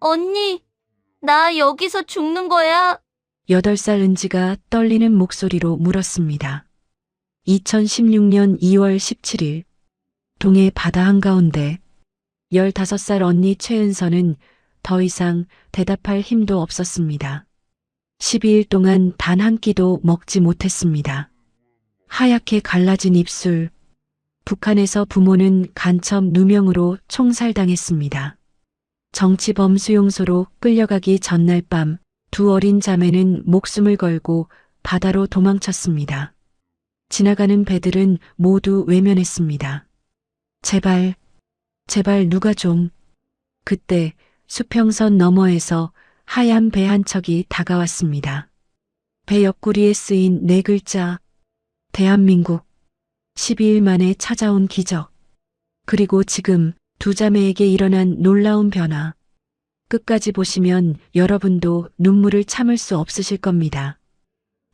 언니, 나 여기서 죽는 거야? 8살 은지가 떨리는 목소리로 물었습니다. 2016년 2월 17일, 동해 바다 한가운데 15살 언니 최은서는 더 이상 대답할 힘도 없었습니다. 12일 동안 단 한 끼도 먹지 못했습니다. 하얗게 갈라진 입술, 북한에서 부모는 간첩 누명으로 총살당했습니다. 정치범 수용소로 끌려가기 전날 밤, 두 어린 자매는 목숨을 걸고 바다로 도망쳤습니다. 지나가는 배들은 모두 외면했습니다. 제발, 제발 누가 좀. 그때 수평선 너머에서 하얀 배 한 척이 다가왔습니다. 배 옆구리에 쓰인 4글자, 대한민국. 12일 만에 찾아온 기적. 그리고 지금 두 자매에게 일어난 놀라운 변화. 끝까지 보시면 여러분도 눈물을 참을 수 없으실 겁니다.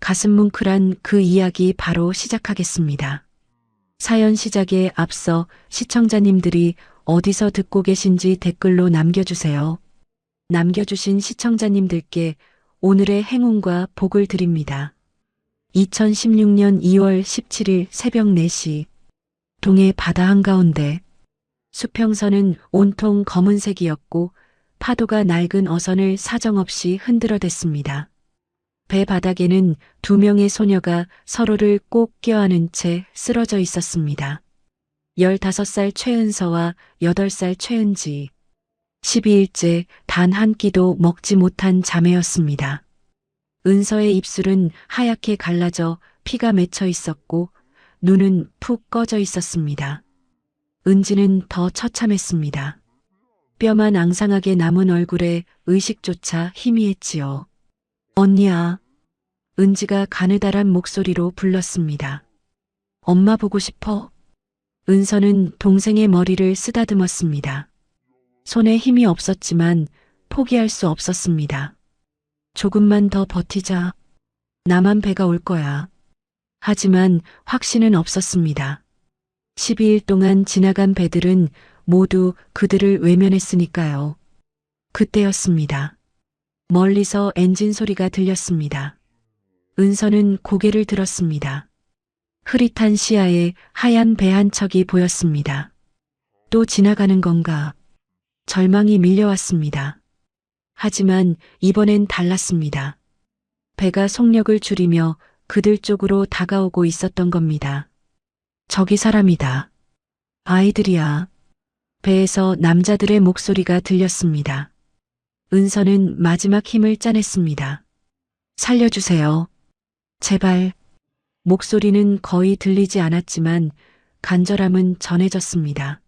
가슴 뭉클한 그 이야기 바로 시작하겠습니다. 사연 시작에 앞서 시청자님들이 어디서 듣고 계신지 댓글로 남겨주세요. 남겨주신 시청자님들께 오늘의 행운과 복을 드립니다. 2016년 2월 17일 새벽 4시, 동해 바다 한가운데 수평선은 온통 검은색이었고 파도가 낡은 어선을 사정없이 흔들어댔습니다. 배 바닥에는 2명의 소녀가 서로를 꼭 껴안은 채 쓰러져 있었습니다. 15살 최은서와 8살 최은지. 12일째 단 한 끼도 먹지 못한 자매였습니다. 은서의 입술은 하얗게 갈라져 피가 맺혀 있었고 눈은 푹 꺼져 있었습니다. 은지는 더 처참했습니다. 뼈만 앙상하게 남은 얼굴에 의식조차 희미했지요. 언니야. 은지가 가느다란 목소리로 불렀습니다. 엄마 보고 싶어. 은서는 동생의 머리를 쓰다듬었습니다. 손에 힘이 없었지만 포기할 수 없었습니다. 조금만 더 버티자. 나만 배가 올 거야. 하지만 확신은 없었습니다. 12일 동안 지나간 배들은 모두 그들을 외면했으니까요. 그때였습니다. 멀리서 엔진 소리가 들렸습니다. 은서는 고개를 들었습니다. 흐릿한 시야에 하얀 배 한 척이 보였습니다. 또 지나가는 건가? 절망이 밀려왔습니다. 하지만 이번엔 달랐습니다. 배가 속력을 줄이며 그들 쪽으로 다가오고 있었던 겁니다. 저기 사람이다. 아이들이야. 배에서 남자들의 목소리가 들렸습니다. 은서는 마지막 힘을 짜냈습니다. 살려주세요. 제발. 목소리는 거의 들리지 않았지만 간절함은 전해졌습니다.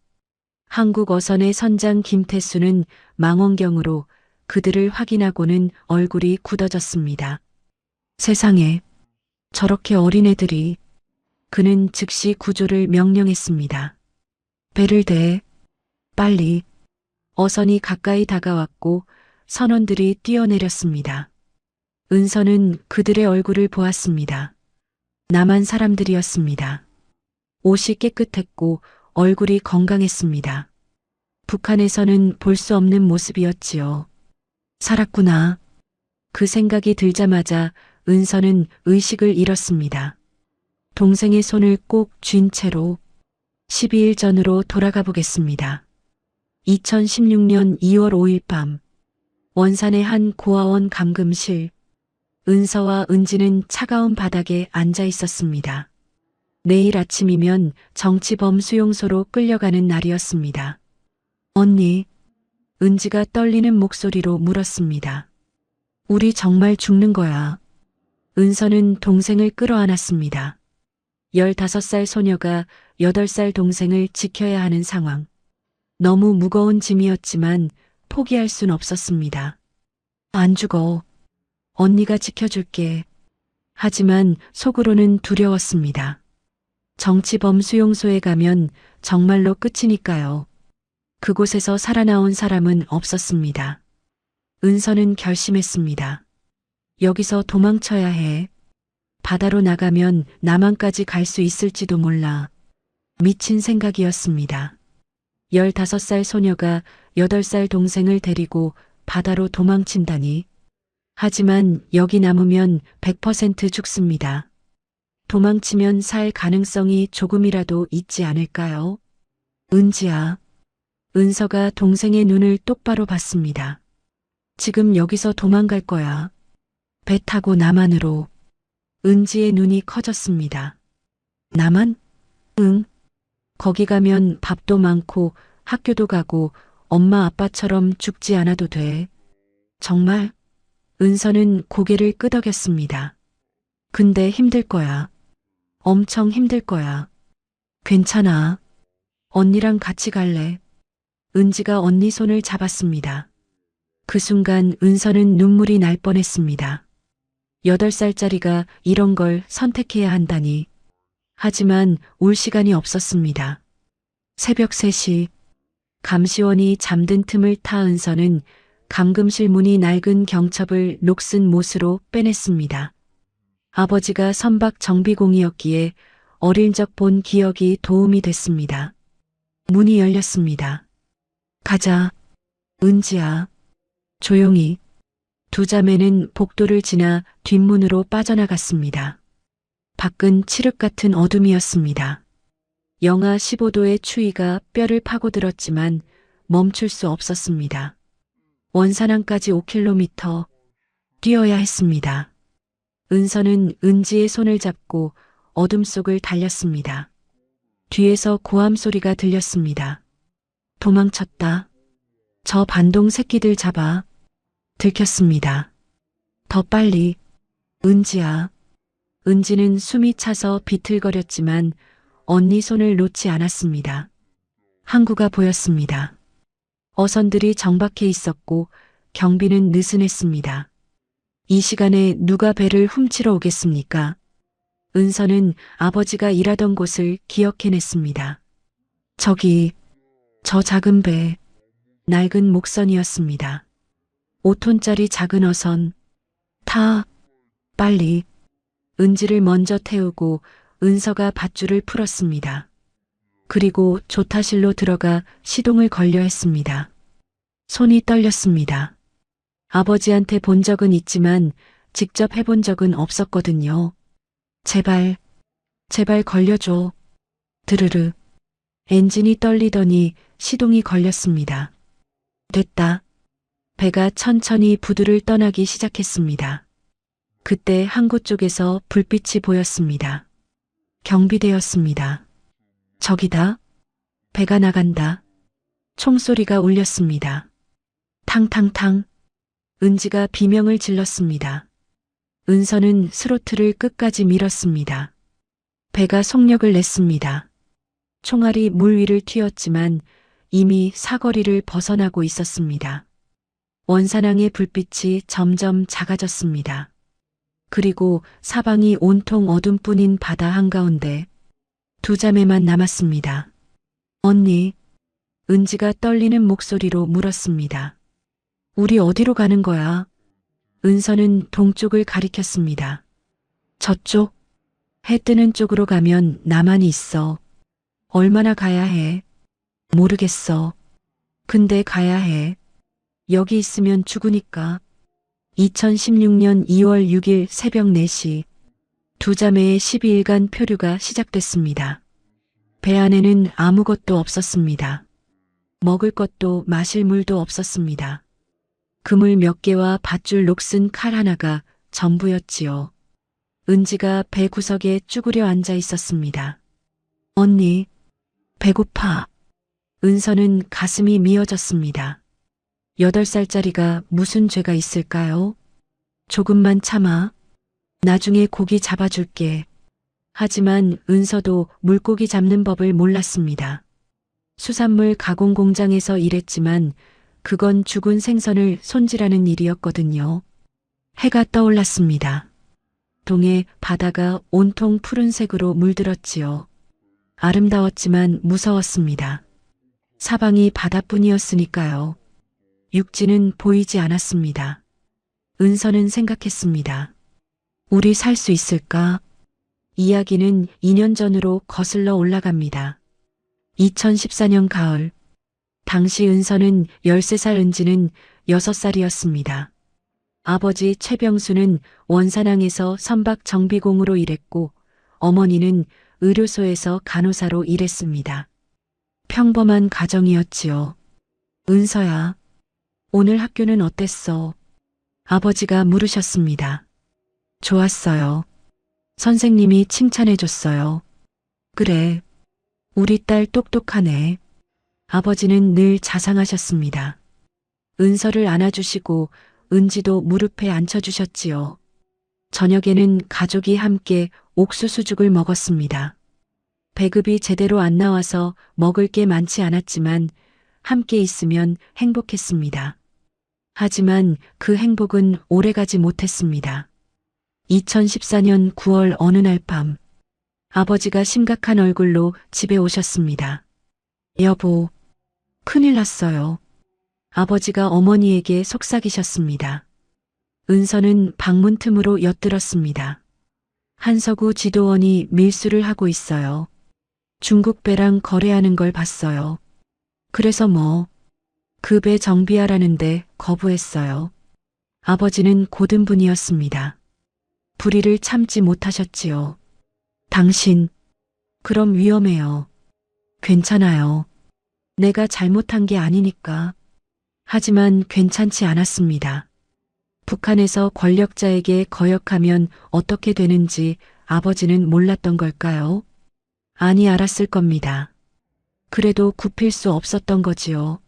한국 어선의 선장 김태수는 망원경으로 그들을 확인하고는 얼굴이 굳어졌습니다. 세상에, 저렇게 어린애들이. 그는 즉시 구조를 명령했습니다. 배를 대. 빨리. 어선이 가까이 다가왔고 선원들이 뛰어내렸습니다. 은서는 그들의 얼굴을 보았습니다. 남한 사람들이었습니다. 옷이 깨끗했고 얼굴이 건강했습니다. 북한에서는 볼 수 없는 모습이었지요. 살았구나. 그 생각이 들자마자 은서는 의식을 잃었습니다. 동생의 손을 꼭 쥔 채로 12일 전으로 돌아가 보겠습니다. 2016년 2월 5일 밤, 원산의 한 고아원 감금실. 은서와 은지는 차가운 바닥에 앉아 있었습니다. 내일 아침이면 정치범 수용소로 끌려가는 날이었습니다. 언니, 은지가 떨리는 목소리로 물었습니다. 우리 정말 죽는 거야. 은서는 동생을 끌어안았습니다. 15살 소녀가 8살 동생을 지켜야 하는 상황. 너무 무거운 짐이었지만 포기할 순 없었습니다. 안 죽어. 언니가 지켜줄게. 하지만 속으로는 두려웠습니다. 정치범 수용소에 가면 정말로 끝이니까요. 그곳에서 살아나온 사람은 없었습니다. 은서는 결심했습니다. 여기서 도망쳐야 해. 바다로 나가면 남한까지 갈 수 있을지도 몰라. 미친 생각이었습니다. 15살 소녀가 8살 동생을 데리고 바다로 도망친다니. 하지만 여기 남으면 100% 죽습니다. 도망치면 살 가능성이 조금이라도 있지 않을까요? 은지야. 은서가 동생의 눈을 똑바로 봤습니다. 지금 여기서 도망갈 거야. 배 타고 남한으로. 은지의 눈이 커졌습니다. 남한? 응. 거기 가면 밥도 많고 학교도 가고 엄마 아빠처럼 죽지 않아도 돼. 정말? 은서는 고개를 끄덕였습니다. 근데 힘들 거야. 엄청 힘들 거야. 괜찮아. 언니랑 같이 갈래. 은지가 언니 손을 잡았습니다. 그 순간 은서는 눈물이 날 뻔했습니다. 8살짜리가 이런 걸 선택해야 한다니. 하지만 울 시간이 없었습니다. 새벽 3시 감시원이 잠든 틈을 타 은서는 감금실 문이 낡은 경첩을 녹슨 못으로 빼냈습니다. 아버지가 선박 정비공이었기에 어릴 적 본 기억이 도움이 됐습니다. 문이 열렸습니다. 가자. 은지야. 조용히. 두 자매는 복도를 지나 뒷문으로 빠져나갔습니다. 밖은 칠흑 같은 어둠이었습니다. 영하 15도의 추위가 뼈를 파고들었지만 멈출 수 없었습니다. 원산항까지 5km 뛰어야 했습니다. 은서는 은지의 손을 잡고 어둠 속을 달렸습니다. 뒤에서 고함 소리가 들렸습니다. 도망쳤다. 저 반동 새끼들 잡아. 들켰습니다. 더 빨리. 은지야. 은지는 숨이 차서 비틀거렸지만 언니 손을 놓지 않았습니다. 항구가 보였습니다. 어선들이 정박해 있었고 경비는 느슨했습니다. 이 시간에 누가 배를 훔치러 오겠습니까? 은서는 아버지가 일하던 곳을 기억해냈습니다. 저기, 저 작은 배, 낡은 목선이었습니다. 5톤짜리 작은 어선. 타. 빨리. 은지를 먼저 태우고 은서가 밧줄을 풀었습니다. 그리고 조타실로 들어가 시동을 걸려 했습니다. 손이 떨렸습니다. 아버지한테 본 적은 있지만 직접 해본 적은 없었거든요. 제발, 제발 걸려줘. 드르르. 엔진이 떨리더니 시동이 걸렸습니다. 됐다. 배가 천천히 부두를 떠나기 시작했습니다. 그때 항구 쪽에서 불빛이 보였습니다. 경비대였습니다. 저기다. 배가 나간다. 총소리가 울렸습니다. 탕탕탕. 은지가 비명을 질렀습니다. 은서는 스로틀을 끝까지 밀었습니다. 배가 속력을 냈습니다. 총알이 물 위를 튀었지만 이미 사거리를 벗어나고 있었습니다. 원산항의 불빛이 점점 작아졌습니다. 그리고 사방이 온통 어둠뿐인 바다 한가운데 두 자매만 남았습니다. 언니, 은지가 떨리는 목소리로 물었습니다. 우리 어디로 가는 거야? 은서는 동쪽을 가리켰습니다. 저쪽? 해 뜨는 쪽으로 가면 나만이 있어. 얼마나 가야 해? 모르겠어. 근데 가야 해. 여기 있으면 죽으니까. 2016년 2월 6일 새벽 4시 두 자매의 12일간 표류가 시작됐습니다. 배 안에는 아무것도 없었습니다. 먹을 것도 마실 물도 없었습니다. 그물 몇 개와 밧줄 녹슨 칼 하나가 전부였지요. 은지가 배 구석에 쭈그려 앉아 있었습니다. 언니, 배고파. 은서는 가슴이 미어졌습니다. 8살짜리가 무슨 죄가 있을까요? 조금만 참아. 나중에 고기 잡아줄게. 하지만 은서도 물고기 잡는 법을 몰랐습니다. 수산물 가공 공장에서 일했지만 그건 죽은 생선을 손질하는 일이었거든요. 해가 떠올랐습니다. 동해 바다가 온통 푸른색으로 물들었지요. 아름다웠지만 무서웠습니다. 사방이 바다뿐이었으니까요. 육지는 보이지 않았습니다. 은서는 생각했습니다. 우리 살 수 있을까? 이야기는 2년 전으로 거슬러 올라갑니다. 2014년 가을, 당시 은서는 13살, 은지는 6살이었습니다. 아버지 최병수는 원산항에서 선박 정비공으로 일했고 어머니는 의료소에서 간호사로 일했습니다. 평범한 가정이었지요. 은서야, 오늘 학교는 어땠어? 아버지가 물으셨습니다. 좋았어요. 선생님이 칭찬해줬어요. 그래, 우리 딸 똑똑하네. 아버지는 늘 자상하셨습니다. 은서를 안아주시고 은지도 무릎에 앉혀주셨지요. 저녁에는 가족이 함께 옥수수죽을 먹었습니다. 배급이 제대로 안 나와서 먹을 게 많지 않았지만 함께 있으면 행복했습니다. 하지만 그 행복은 오래가지 못했습니다. 2014년 9월 어느 날 밤, 아버지가 심각한 얼굴로 집에 오셨습니다. 여보, 큰일 났어요. 아버지가 어머니에게 속삭이셨습니다. 은서는 방문 틈으로 엿들었습니다. 한서구 지도원이 밀수를 하고 있어요. 중국 배랑 거래하는 걸 봤어요. 그래서 그 배 정비하라는데 거부했어요. 아버지는 고든 분이었습니다. 불의를 참지 못하셨지요. 당신, 그럼 위험해요. 괜찮아요. 내가 잘못한 게 아니니까. 하지만 괜찮지 않았습니다. 북한에서 권력자에게 거역하면 어떻게 되는지 아버지는 몰랐던 걸까요? 아니, 알았을 겁니다. 그래도 굽힐 수 없었던 거지요.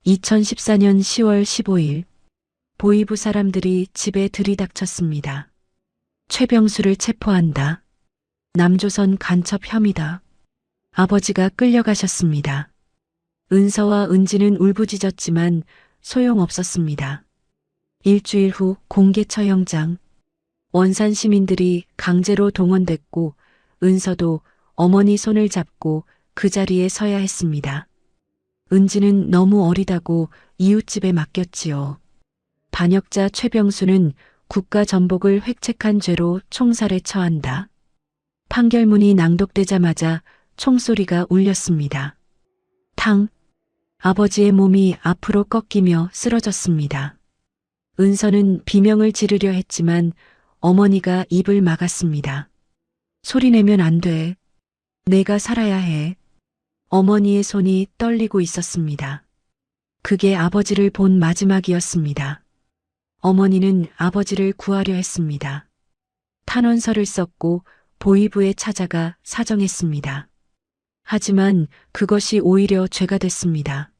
2014년 10월 15일, 보이부 사람들이 집에 들이닥쳤습니다. 최병수를 체포한다. 남조선 간첩 혐의다. 아버지가 끌려가셨습니다. 은서와 은지는 울부짖었지만 소용없었습니다. 일주일 후 공개 처형장. 원산 시민들이 강제로 동원됐고 은서도 어머니 손을 잡고 그 자리에 서야 했습니다. 은지는 너무 어리다고 이웃집에 맡겼지요. 반역자 최병수는 국가 전복을 획책한 죄로 총살에 처한다. 판결문이 낭독되자마자 총소리가 울렸습니다. 탕! 아버지의 몸이 앞으로 꺾이며 쓰러졌습니다. 은서는 비명을 지르려 했지만 어머니가 입을 막았습니다. 소리내면 안 돼. 내가 살아야 해. 어머니의 손이 떨리고 있었습니다. 그게 아버지를 본 마지막이었습니다. 어머니는 아버지를 구하려 했습니다. 탄원서를 썼고 보위부에 찾아가 사정했습니다. 하지만 그것이 오히려 죄가 됐습니다.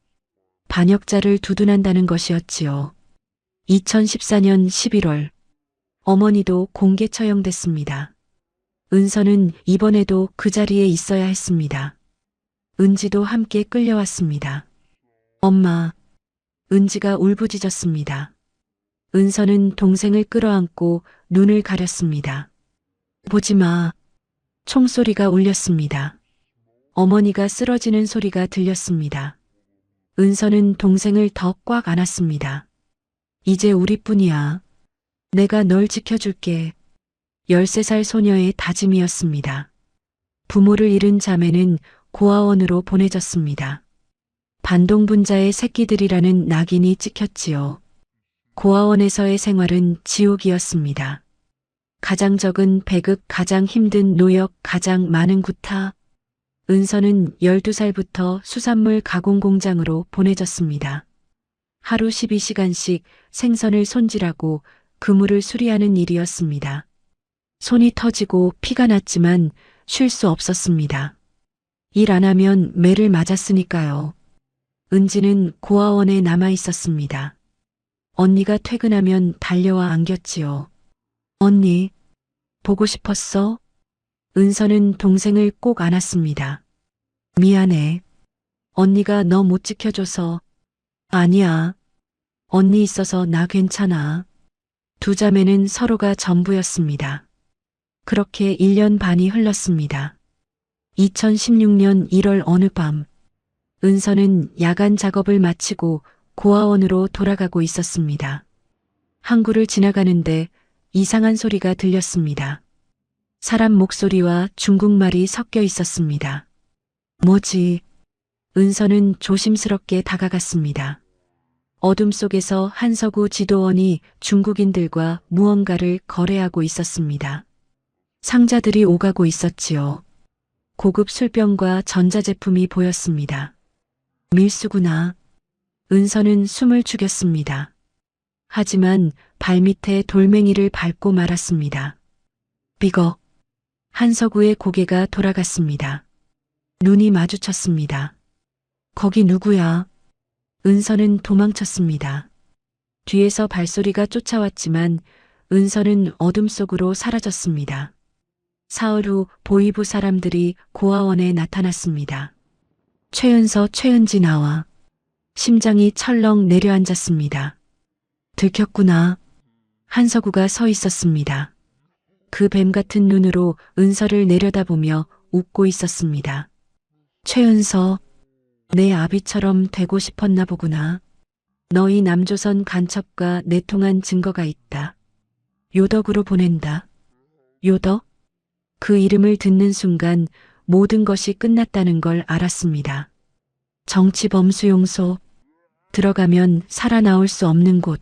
반역자를 두둔한다는 것이었지요. 2014년 11월, 어머니도 공개 처형됐습니다. 은서는 이번에도 그 자리에 있어야 했습니다. 은지도 함께 끌려왔습니다. 엄마, 은지가 울부짖었습니다. 은서는 동생을 끌어안고 눈을 가렸습니다. 보지 마. 총소리가 울렸습니다. 어머니가 쓰러지는 소리가 들렸습니다. 은서는 동생을 더 꽉 안았습니다. 이제 우리뿐이야. 내가 널 지켜줄게. 13살 소녀의 다짐이었습니다. 부모를 잃은 자매는 고아원으로 보내졌습니다. 반동분자의 새끼들이라는 낙인이 찍혔지요. 고아원에서의 생활은 지옥이었습니다. 가장 적은 배급, 가장 힘든 노역, 가장 많은 구타. 은서는 12살부터 수산물 가공 공장으로 보내졌습니다. 하루 12시간씩 생선을 손질하고 그물을 수리하는 일이었습니다. 손이 터지고 피가 났지만 쉴 수 없었습니다. 일 안 하면 매를 맞았으니까요. 은지는 고아원에 남아 있었습니다. 언니가 퇴근하면 달려와 안겼지요. 언니, 보고 싶었어? 은서는 동생을 꼭 안았습니다. 미안해. 언니가 너 못 지켜줘서. 아니야. 언니 있어서 나 괜찮아. 두 자매는 서로가 전부였습니다. 그렇게 1년 반이 흘렀습니다. 2016년 1월 어느 밤, 은서는 야간 작업을 마치고 고아원으로 돌아가고 있었습니다. 항구를 지나가는데 이상한 소리가 들렸습니다. 사람 목소리와 중국말이 섞여 있었습니다. 뭐지? 은서는 조심스럽게 다가갔습니다. 어둠 속에서 한서구 지도원이 중국인들과 무언가를 거래하고 있었습니다. 상자들이 오가고 있었지요. 고급 술병과 전자제품이 보였습니다. 밀수구나. 은서는 숨을 죽였습니다. 하지만 발밑에 돌멩이를 밟고 말았습니다. 삐걱. 한서구의 고개가 돌아갔습니다. 눈이 마주쳤습니다. 거기 누구야? 은서는 도망쳤습니다. 뒤에서 발소리가 쫓아왔지만 은서는 어둠 속으로 사라졌습니다. 사흘 후 보이부 사람들이 고아원에 나타났습니다. 최은서, 최은지 나와. 심장이 철렁 내려앉았습니다. 들켰구나. 한서구가 서 있었습니다. 그 뱀 같은 눈으로 은서를 내려다보며 웃고 있었습니다. 최은서, 내 아비처럼 되고 싶었나 보구나. 너희 남조선 간첩과 내통한 증거가 있다. 요덕으로 보낸다. 요덕? 그 이름을 듣는 순간 모든 것이 끝났다는 걸 알았습니다. 정치범수용소. 들어가면 살아나올 수 없는 곳.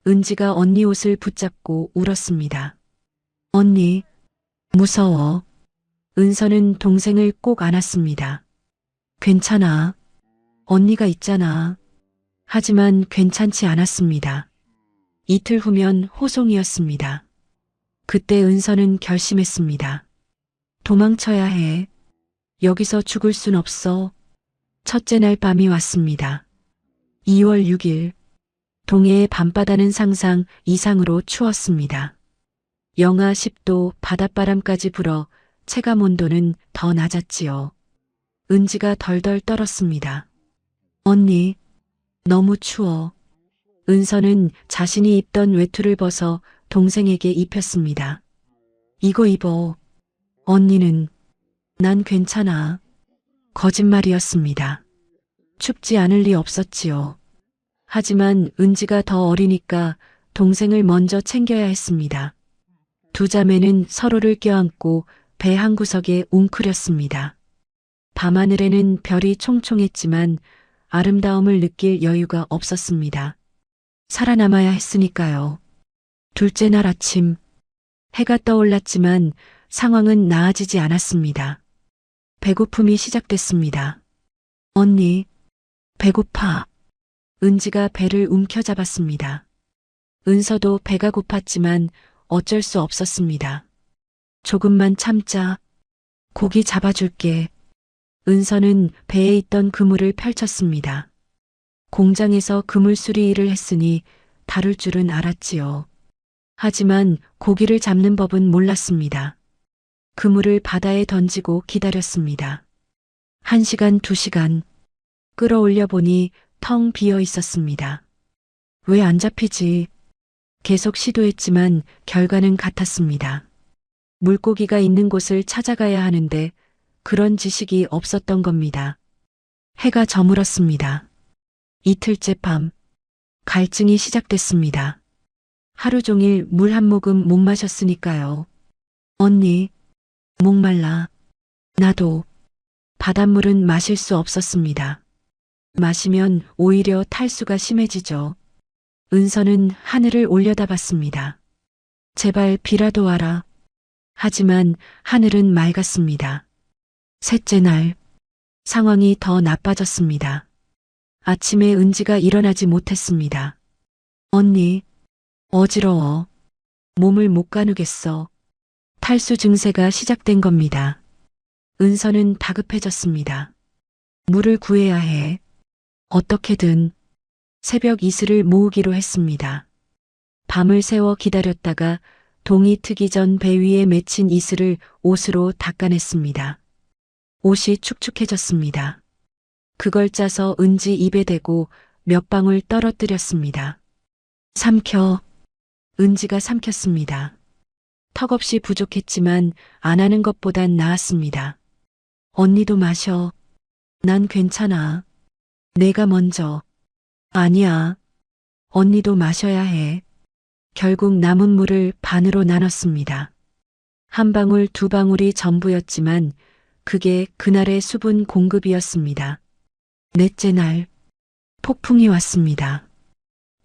은지가 언니 옷을 붙잡고 울었습니다. 언니, 무서워. 은서는 동생을 꼭 안았습니다. 괜찮아. 언니가 있잖아. 하지만 괜찮지 않았습니다. 이틀 후면 호송이었습니다. 그때 은서는 결심했습니다. 도망쳐야 해. 여기서 죽을 순 없어. 첫째 날 밤이 왔습니다. 2월 6일. 동해의 밤바다는 상상 이상으로 추웠습니다. 영하 10도 바닷바람까지 불어 체감 온도는 더 낮았지요. 은지가 덜덜 떨었습니다. 언니, 너무 추워. 은서는 자신이 입던 외투를 벗어 동생에게 입혔습니다. 이거 입어. 언니는. 난 괜찮아. 거짓말이었습니다. 춥지 않을 리 없었지요. 하지만 은지가 더 어리니까 동생을 먼저 챙겨야 했습니다. 두 자매는 서로를 껴안고 배 한 구석에 웅크렸습니다. 밤하늘에는 별이 총총했지만 아름다움을 느낄 여유가 없었습니다. 살아남아야 했으니까요. 둘째 날 아침, 해가 떠올랐지만 상황은 나아지지 않았습니다. 배고픔이 시작됐습니다. 언니, 배고파. 은지가 배를 움켜잡았습니다. 은서도 배가 고팠지만 어쩔 수 없었습니다. 조금만 참자. 고기 잡아줄게. 은서는 배에 있던 그물을 펼쳤습니다. 공장에서 그물 수리 일을 했으니 다룰 줄은 알았지요. 하지만 고기를 잡는 법은 몰랐습니다. 그물을 바다에 던지고 기다렸습니다. 1시간, 2시간. 끌어올려 보니 텅 비어 있었습니다. 왜 안 잡히지? 계속 시도했지만 결과는 같았습니다. 물고기가 있는 곳을 찾아가야 하는데 그런 지식이 없었던 겁니다. 해가 저물었습니다. 이틀째 밤, 갈증이 시작됐습니다. 하루 종일 물 한 모금 못 마셨으니까요. 언니, 목말라. 나도. 바닷물은 마실 수 없었습니다. 마시면 오히려 탈수가 심해지죠. 은서는 하늘을 올려다봤습니다. 제발 비라도 와라. 하지만 하늘은 맑았습니다. 셋째 날, 상황이 더 나빠졌습니다. 아침에 은지가 일어나지 못했습니다. 언니, 어지러워. 몸을 못 가누겠어. 탈수 증세가 시작된 겁니다. 은서는 다급해졌습니다. 물을 구해야 해. 어떻게든. 새벽 이슬을 모으기로 했습니다. 밤을 새워 기다렸다가 동이 트기 전 배 위에 맺힌 이슬을 옷으로 닦아냈습니다. 옷이 축축해졌습니다. 그걸 짜서 은지 입에 대고 몇 방울 떨어뜨렸습니다. 삼켜. 은지가 삼켰습니다. 턱없이 부족했지만 안 하는 것보단 나았습니다. 언니도 마셔. 난 괜찮아. 내가 먼저. 아니야. 언니도 마셔야 해. 결국 남은 물을 반으로 나눴습니다. 한 방울, 두 방울이 전부였지만 그게 그날의 수분 공급이었습니다. 넷째 날, 폭풍이 왔습니다.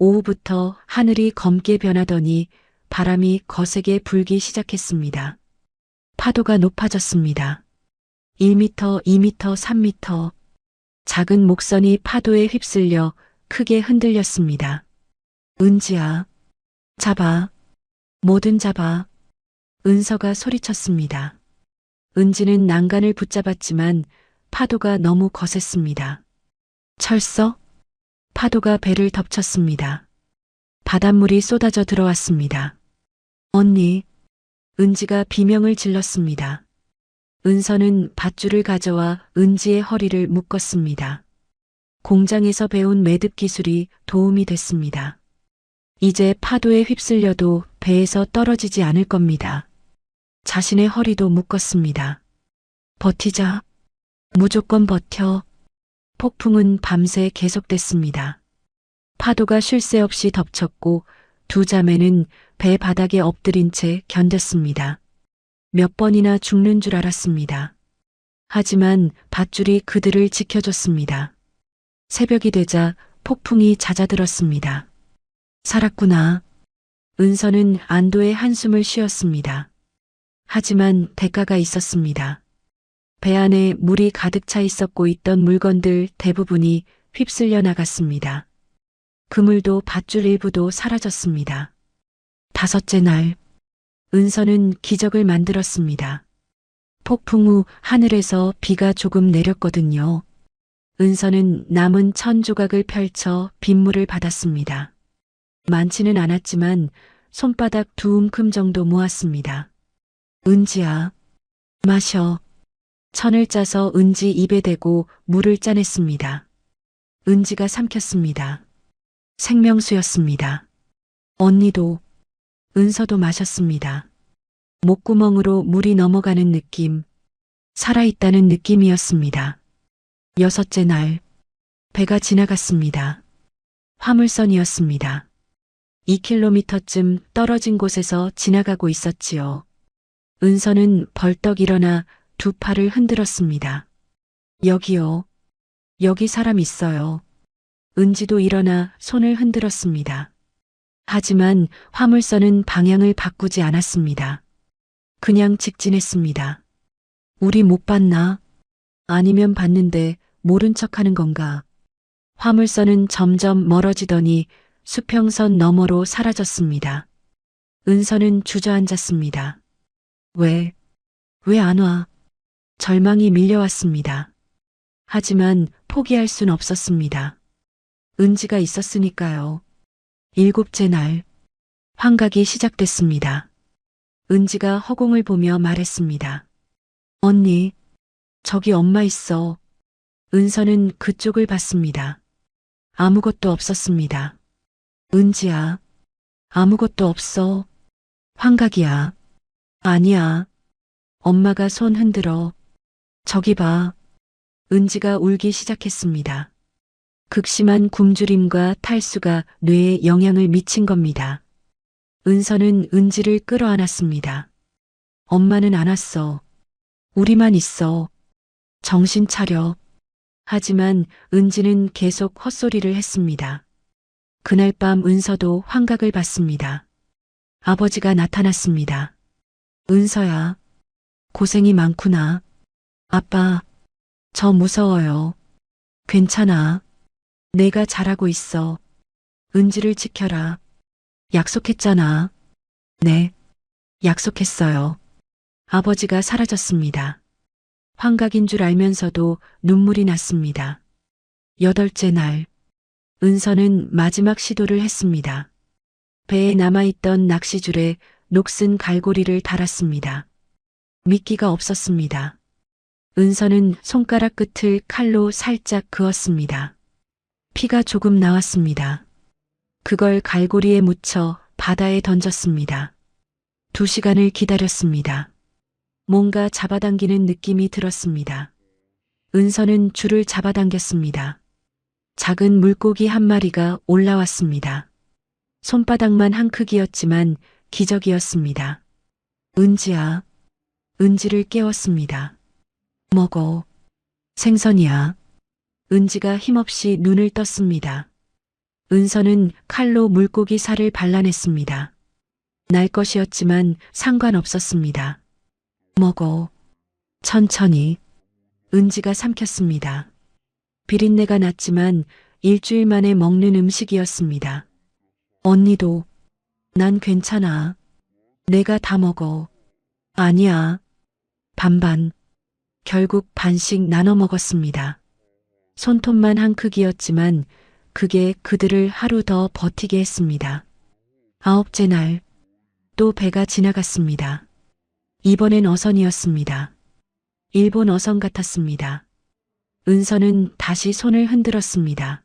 오후부터 하늘이 검게 변하더니 바람이 거세게 불기 시작했습니다. 파도가 높아졌습니다. 1미터, 2미터, 3미터. 작은 목선이 파도에 휩쓸려 크게 흔들렸습니다. 은지야, 잡아. 뭐든 잡아. 은서가 소리쳤습니다. 은지는 난간을 붙잡았지만 파도가 너무 거셌습니다. 철서? 파도가 배를 덮쳤습니다. 바닷물이 쏟아져 들어왔습니다. 언니, 은지가 비명을 질렀습니다. 은서는 밧줄을 가져와 은지의 허리를 묶었습니다. 공장에서 배운 매듭 기술이 도움이 됐습니다. 이제 파도에 휩쓸려도 배에서 떨어지지 않을 겁니다. 자신의 허리도 묶었습니다. 버티자. 무조건 버텨. 폭풍은 밤새 계속됐습니다. 파도가 쉴 새 없이 덮쳤고 두 자매는 배 바닥에 엎드린 채 견뎠습니다. 몇 번이나 죽는 줄 알았습니다. 하지만 밧줄이 그들을 지켜줬습니다. 새벽이 되자 폭풍이 잦아들었습니다. 살았구나. 은서는 안도의 한숨을 쉬었습니다. 하지만 대가가 있었습니다. 배 안에 물이 가득 차 있었고 있던 물건들 대부분이 휩쓸려 나갔습니다. 그물도 밧줄 일부도 사라졌습니다. 5째 날, 은서는 기적을 만들었습니다. 폭풍 후 하늘에서 비가 조금 내렸거든요. 은서는 남은 1000조각을 펼쳐 빗물을 받았습니다. 많지는 않았지만 손바닥 2움큼 정도 모았습니다. 은지야, 마셔. 천을 짜서 은지 입에 대고 물을 짜냈습니다. 은지가 삼켰습니다. 생명수였습니다. 언니도, 은서도 마셨습니다. 목구멍으로 물이 넘어가는 느낌, 살아있다는 느낌이었습니다. 6째 날, 배가 지나갔습니다. 화물선이었습니다. 2km쯤 떨어진 곳에서 지나가고 있었지요. 은서는 벌떡 일어나 두 팔을 흔들었습니다. 여기요. 여기 사람 있어요. 은지도 일어나 손을 흔들었습니다. 하지만 화물선은 방향을 바꾸지 않았습니다. 그냥 직진했습니다. 우리 못 봤나? 아니면 봤는데 모른 척하는 건가? 화물선은 점점 멀어지더니 수평선 너머로 사라졌습니다. 은서는 주저앉았습니다. 왜 안 와? 절망이 밀려왔습니다. 하지만 포기할 순 없었습니다. 은지가 있었으니까요. 7째 날, 환각이 시작됐습니다. 은지가 허공을 보며 말했습니다. 언니, 저기 엄마 있어. 은서는 그쪽을 봤습니다. 아무것도 없었습니다. 은지야, 아무것도 없어. 환각이야. 아니야. 엄마가 손 흔들어. 저기 봐. 은지가 울기 시작했습니다. 극심한 굶주림과 탈수가 뇌에 영향을 미친 겁니다. 은서는 은지를 끌어안았습니다. 엄마는 안 왔어. 우리만 있어. 정신 차려. 하지만 은지는 계속 헛소리를 했습니다. 그날 밤 은서도 환각을 받습니다. 아버지가 나타났습니다. 은서야, 고생이 많구나. 아빠, 저 무서워요. 괜찮아. 내가 잘하고 있어. 은지를 지켜라. 약속했잖아. 네, 약속했어요. 아버지가 사라졌습니다. 환각인 줄 알면서도 눈물이 났습니다. 8째 날, 은서는 마지막 시도를 했습니다. 배에 남아있던 낚시줄에 녹슨 갈고리를 달았습니다. 미끼가 없었습니다. 은서는 손가락 끝을 칼로 살짝 그었습니다. 피가 조금 나왔습니다. 그걸 갈고리에 묻혀 바다에 던졌습니다. 2시간을 기다렸습니다. 뭔가 잡아당기는 느낌이 들었습니다. 은서는 줄을 잡아당겼습니다. 작은 물고기 한 마리가 올라왔습니다. 손바닥만 한 크기였지만 기적이었습니다. 은지야. 은지를 깨웠습니다. 먹어. 생선이야. 은지가 힘없이 눈을 떴습니다. 은서는 칼로 물고기 살을 발라냈습니다. 날 것이었지만 상관없었습니다. 먹어. 천천히. 은지가 삼켰습니다. 비린내가 났지만 일주일 만에 먹는 음식이었습니다. 언니도. 난 괜찮아. 내가 다 먹어. 아니야. 반반. 결국 반씩 나눠 먹었습니다. 손톱만 한 크기였지만 그게 그들을 하루 더 버티게 했습니다. 9째 날, 또 배가 지나갔습니다. 이번엔 어선이었습니다. 일본 어선 같았습니다. 은서는 다시 손을 흔들었습니다.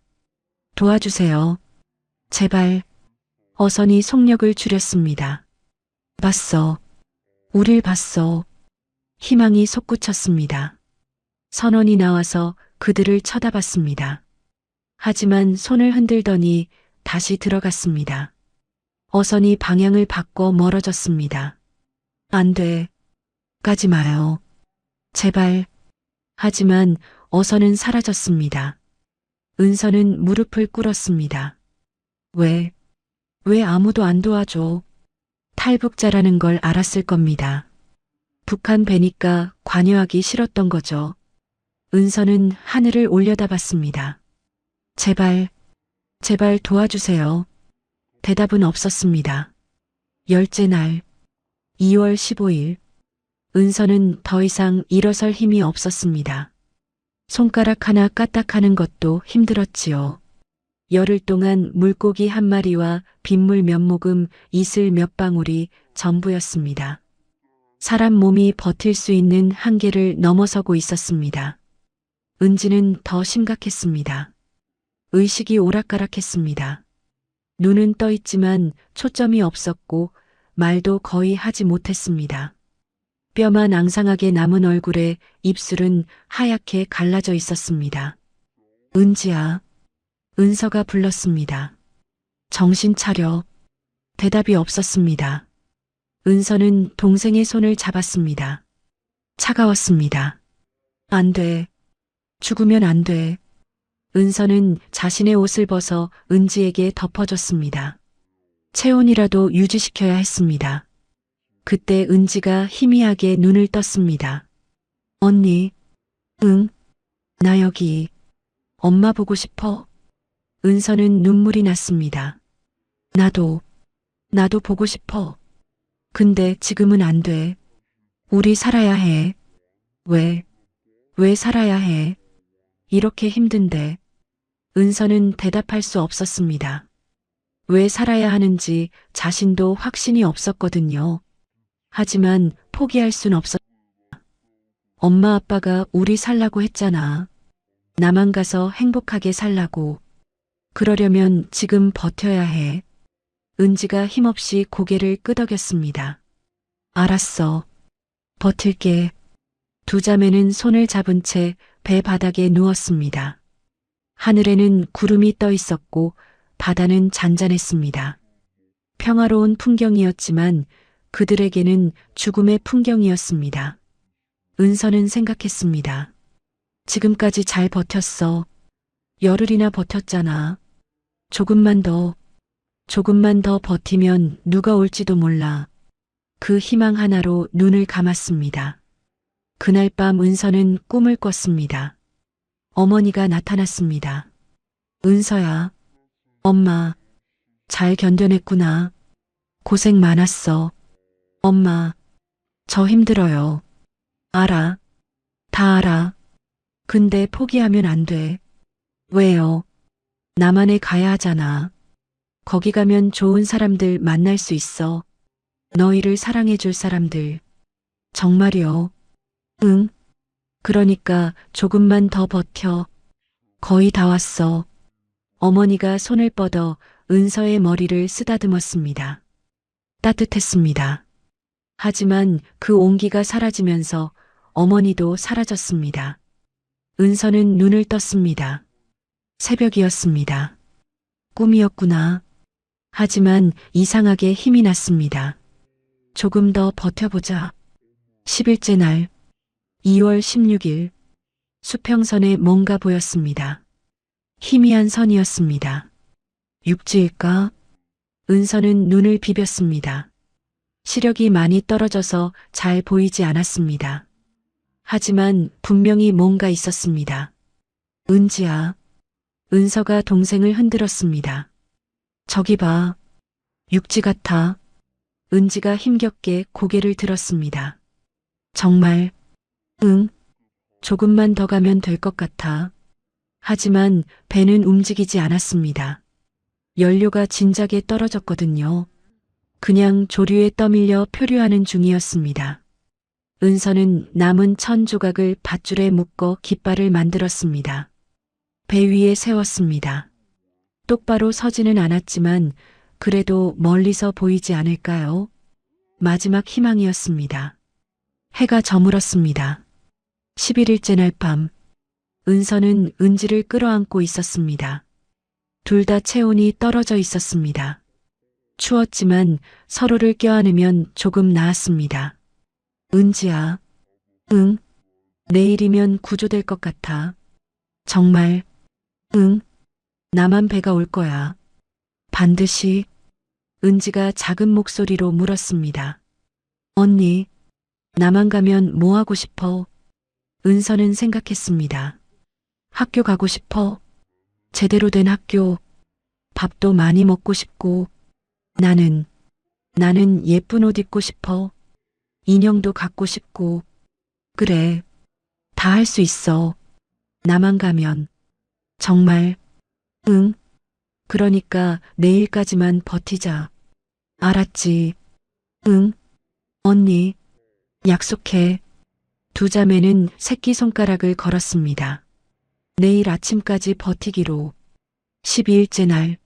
도와주세요. 제발. 어선이 속력을 줄였습니다. 봤어. 우릴 봤어. 희망이 솟구쳤습니다. 선원이 나와서 그들을 쳐다봤습니다. 하지만 손을 흔들더니 다시 들어갔습니다. 어선이 방향을 바꿔 멀어졌습니다. 안 돼. 가지 마요. 제발. 하지만 어선은 사라졌습니다. 은서는 무릎을 꿇었습니다. 왜 아무도 안 도와줘? 탈북자라는 걸 알았을 겁니다. 북한 배니까 관여하기 싫었던 거죠. 은서는 하늘을 올려다봤습니다. 제발 도와주세요. 대답은 없었습니다. 10째 날, 2월 15일, 은서는 더 이상 일어설 힘이 없었습니다. 손가락 하나 까딱하는 것도 힘들었지요. 열흘 동안 물고기 한 마리와 빗물 몇 모금, 이슬 몇 방울이 전부였습니다. 사람 몸이 버틸 수 있는 한계를 넘어서고 있었습니다. 은지는 더 심각했습니다. 의식이 오락가락했습니다. 눈은 떠 있지만 초점이 없었고 말도 거의 하지 못했습니다. 뼈만 앙상하게 남은 얼굴에 입술은 하얗게 갈라져 있었습니다. 은지야. 은서가 불렀습니다. 정신 차려. 대답이 없었습니다. 은서는 동생의 손을 잡았습니다. 차가웠습니다. 안 돼. 죽으면 안 돼. 은서는 자신의 옷을 벗어 은지에게 덮어줬습니다. 체온이라도 유지시켜야 했습니다. 그때 은지가 희미하게 눈을 떴습니다. 언니. 응. 나 여기. 엄마 보고 싶어. 은서는 눈물이 났습니다. 나도 보고 싶어. 근데 지금은 안 돼. 우리 살아야 해. 왜 살아야 해? 이렇게 힘든데. 은서는 대답할 수 없었습니다. 왜 살아야 하는지 자신도 확신이 없었거든요. 하지만 포기할 순 없었다. 엄마 아빠가 우리 살라고 했잖아. 나만 가서 행복하게 살라고. 그러려면 지금 버텨야 해. 은지가 힘없이 고개를 끄덕였습니다. 알았어. 버틸게. 두 자매는 손을 잡은 채 배 바닥에 누웠습니다. 하늘에는 구름이 떠 있었고 바다는 잔잔했습니다. 평화로운 풍경이었지만 그들에게는 죽음의 풍경이었습니다. 은서는 생각했습니다. 지금까지 잘 버텼어. 열흘이나 버텼잖아. 조금만 더 버티면 누가 올지도 몰라. 그 희망 하나로 눈을 감았습니다. 그날 밤 은서는 꿈을 꿨습니다. 어머니가 나타났습니다. 은서야. 엄마. 잘 견뎌냈구나. 고생 많았어. 엄마. 저 힘들어요. 알아. 다 알아. 근데 포기하면 안 돼. 왜요? 남한에 가야 하잖아. 거기 가면 좋은 사람들 만날 수 있어. 너희를 사랑해줄 사람들. 정말이요? 응. 그러니까 조금만 더 버텨. 거의 다 왔어. 어머니가 손을 뻗어 은서의 머리를 쓰다듬었습니다. 따뜻했습니다. 하지만 그 온기가 사라지면서 어머니도 사라졌습니다. 은서는 눈을 떴습니다. 새벽이었습니다. 꿈이었구나. 하지만 이상하게 힘이 났습니다. 조금 더 버텨보자. 10일째 날, 2월 16일, 수평선에 뭔가 보였습니다. 희미한 선이었습니다. 육지일까? 은서는 눈을 비볐습니다. 시력이 많이 떨어져서 잘 보이지 않았습니다. 하지만 분명히 뭔가 있었습니다. 은지야. 은서가 동생을 흔들었습니다. 저기 봐. 육지 같아. 은지가 힘겹게 고개를 들었습니다. 정말, 응. 조금만 더 가면 될 것 같아. 하지만 배는 움직이지 않았습니다. 연료가 진작에 떨어졌거든요. 그냥 조류에 떠밀려 표류하는 중이었습니다. 은서는 남은 천 조각을 밧줄에 묶어 깃발을 만들었습니다. 배 위에 세웠습니다. 똑바로 서지는 않았지만 그래도 멀리서 보이지 않을까요? 마지막 희망이었습니다. 해가 저물었습니다. 11일째 날 밤, 은서는 은지를 끌어안고 있었습니다. 둘 다 체온이 떨어져 있었습니다. 추웠지만 서로를 껴안으면 조금 나았습니다. 은지야. 응. 내일이면 구조될 것 같아. 정말. 응. 나만 배가 올 거야. 반드시. 은지가 작은 목소리로 물었습니다. 언니, 나만 가면 뭐 하고 싶어? 은서는 생각했습니다. 학교 가고 싶어. 제대로 된 학교. 밥도 많이 먹고 싶고. 나는 예쁜 옷 입고 싶어. 인형도 갖고 싶고. 그래. 다 할 수 있어. 나만 가면. 정말. 응. 그러니까 내일까지만 버티자. 알았지. 응. 언니. 약속해. 두 자매는 새끼손가락을 걸었습니다. 내일 아침까지 버티기로. 12일째 날.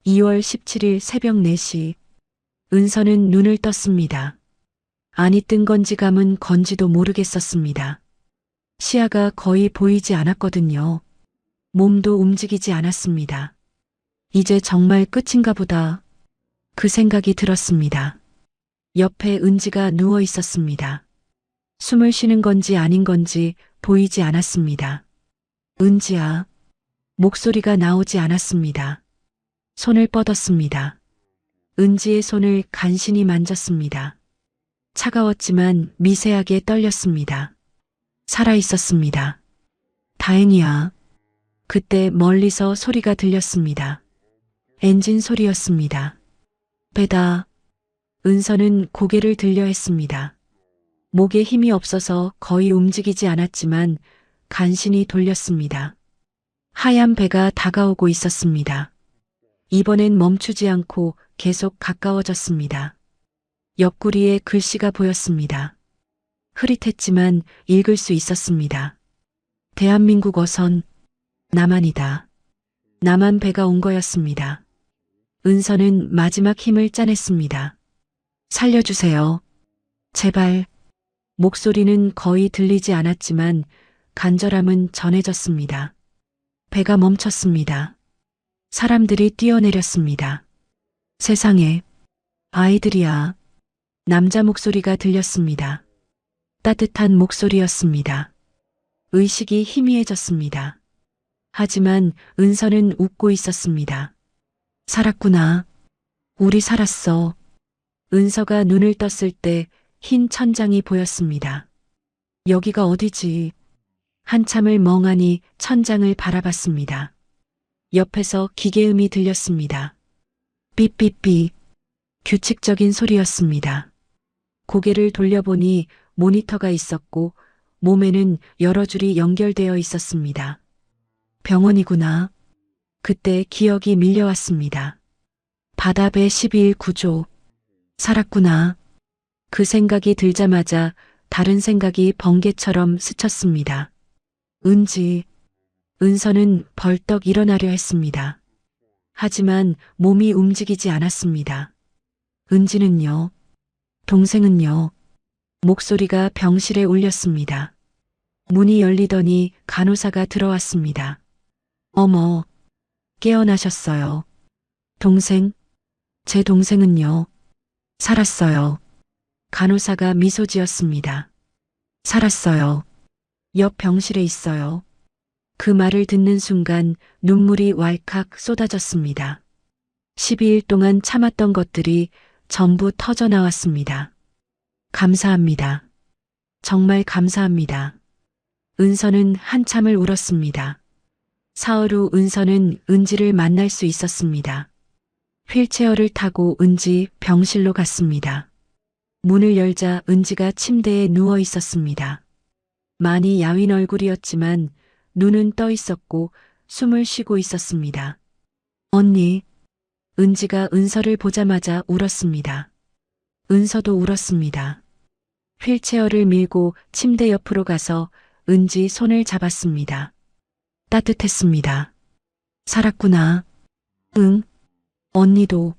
2월 17일 새벽 4시. 은서는 눈을 떴습니다. 안이 뜬 건지 감은 건지도 모르겠었습니다. 시야가 거의 보이지 않았거든요. 몸도 움직이지 않았습니다. 이제 정말 끝인가 보다. 그 생각이 들었습니다. 옆에 은지가 누워 있었습니다. 숨을 쉬는 건지 아닌 건지 보이지 않았습니다. 은지야. 목소리가 나오지 않았습니다. 손을 뻗었습니다. 은지의 손을 간신히 만졌습니다. 차가웠지만 미세하게 떨렸습니다. 살아 있었습니다. 다행이야. 그때 멀리서 소리가 들렸습니다. 엔진 소리였습니다. 배다. 은서는 고개를 들려 했습니다. 목에 힘이 없어서 거의 움직이지 않았지만 간신히 돌렸습니다. 하얀 배가 다가오고 있었습니다. 이번엔 멈추지 않고 계속 가까워졌습니다. 옆구리에 글씨가 보였습니다. 흐릿했지만 읽을 수 있었습니다. 대한민국 어선, 나만이다. 나만 배가 온 거였습니다. 은서는 마지막 힘을 짜냈습니다. 살려주세요. 제발. 목소리는 거의 들리지 않았지만 간절함은 전해졌습니다. 배가 멈췄습니다. 사람들이 뛰어내렸습니다. 세상에. 아이들이야. 남자 목소리가 들렸습니다. 따뜻한 목소리였습니다. 의식이 희미해졌습니다. 하지만 은서는 웃고 있었습니다. 살았구나. 우리 살았어. 은서가 눈을 떴을 때 흰 천장이 보였습니다. 여기가 어디지? 한참을 멍하니 천장을 바라봤습니다. 옆에서 기계음이 들렸습니다. 삐삐삐. 규칙적인 소리였습니다. 고개를 돌려보니 모니터가 있었고 몸에는 여러 줄이 연결되어 있었습니다. 병원이구나. 그때 기억이 밀려왔습니다. 바다배 12일 구조. 살았구나. 그 생각이 들자마자 다른 생각이 번개처럼 스쳤습니다. 은지. 은서는 벌떡 일어나려 했습니다. 하지만 몸이 움직이지 않았습니다. 은지는요? 동생은요? 목소리가 병실에 울렸습니다. 문이 열리더니 간호사가 들어왔습니다. 어머, 깨어나셨어요. 동생? 제 동생은요? 살았어요. 간호사가 미소 지었습니다. 살았어요. 옆 병실에 있어요. 그 말을 듣는 순간 눈물이 왈칵 쏟아졌습니다. 12일 동안 참았던 것들이 전부 터져 나왔습니다. 감사합니다. 정말 감사합니다. 은서는 한참을 울었습니다. 사흘 후 은서는 은지를 만날 수 있었습니다. 휠체어를 타고 은지 병실로 갔습니다. 문을 열자 은지가 침대에 누워 있었습니다. 많이 야윈 얼굴이었지만 눈은 떠 있었고 숨을 쉬고 있었습니다. 언니, 은지가 은서를 보자마자 울었습니다. 은서도 울었습니다. 휠체어를 밀고 침대 옆으로 가서 은지 손을 잡았습니다. 따뜻했습니다. 살았구나. 응. 언니도.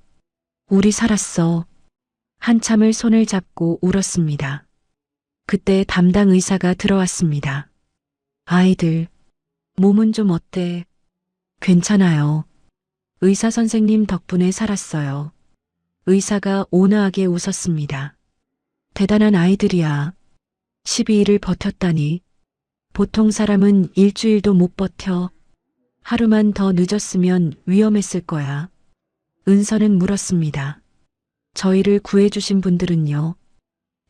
우리 살았어. 한참을 손을 잡고 울었습니다. 그때 담당 의사가 들어왔습니다. 아이들, 몸은 좀 어때? 괜찮아요. 의사 선생님 덕분에 살았어요. 의사가 온화하게 웃었습니다. 대단한 아이들이야. 12일을 버텼다니. 보통 사람은 일주일도 못 버텨. 하루만 더 늦었으면 위험했을 거야. 은서는 물었습니다. 저희를 구해주신 분들은요?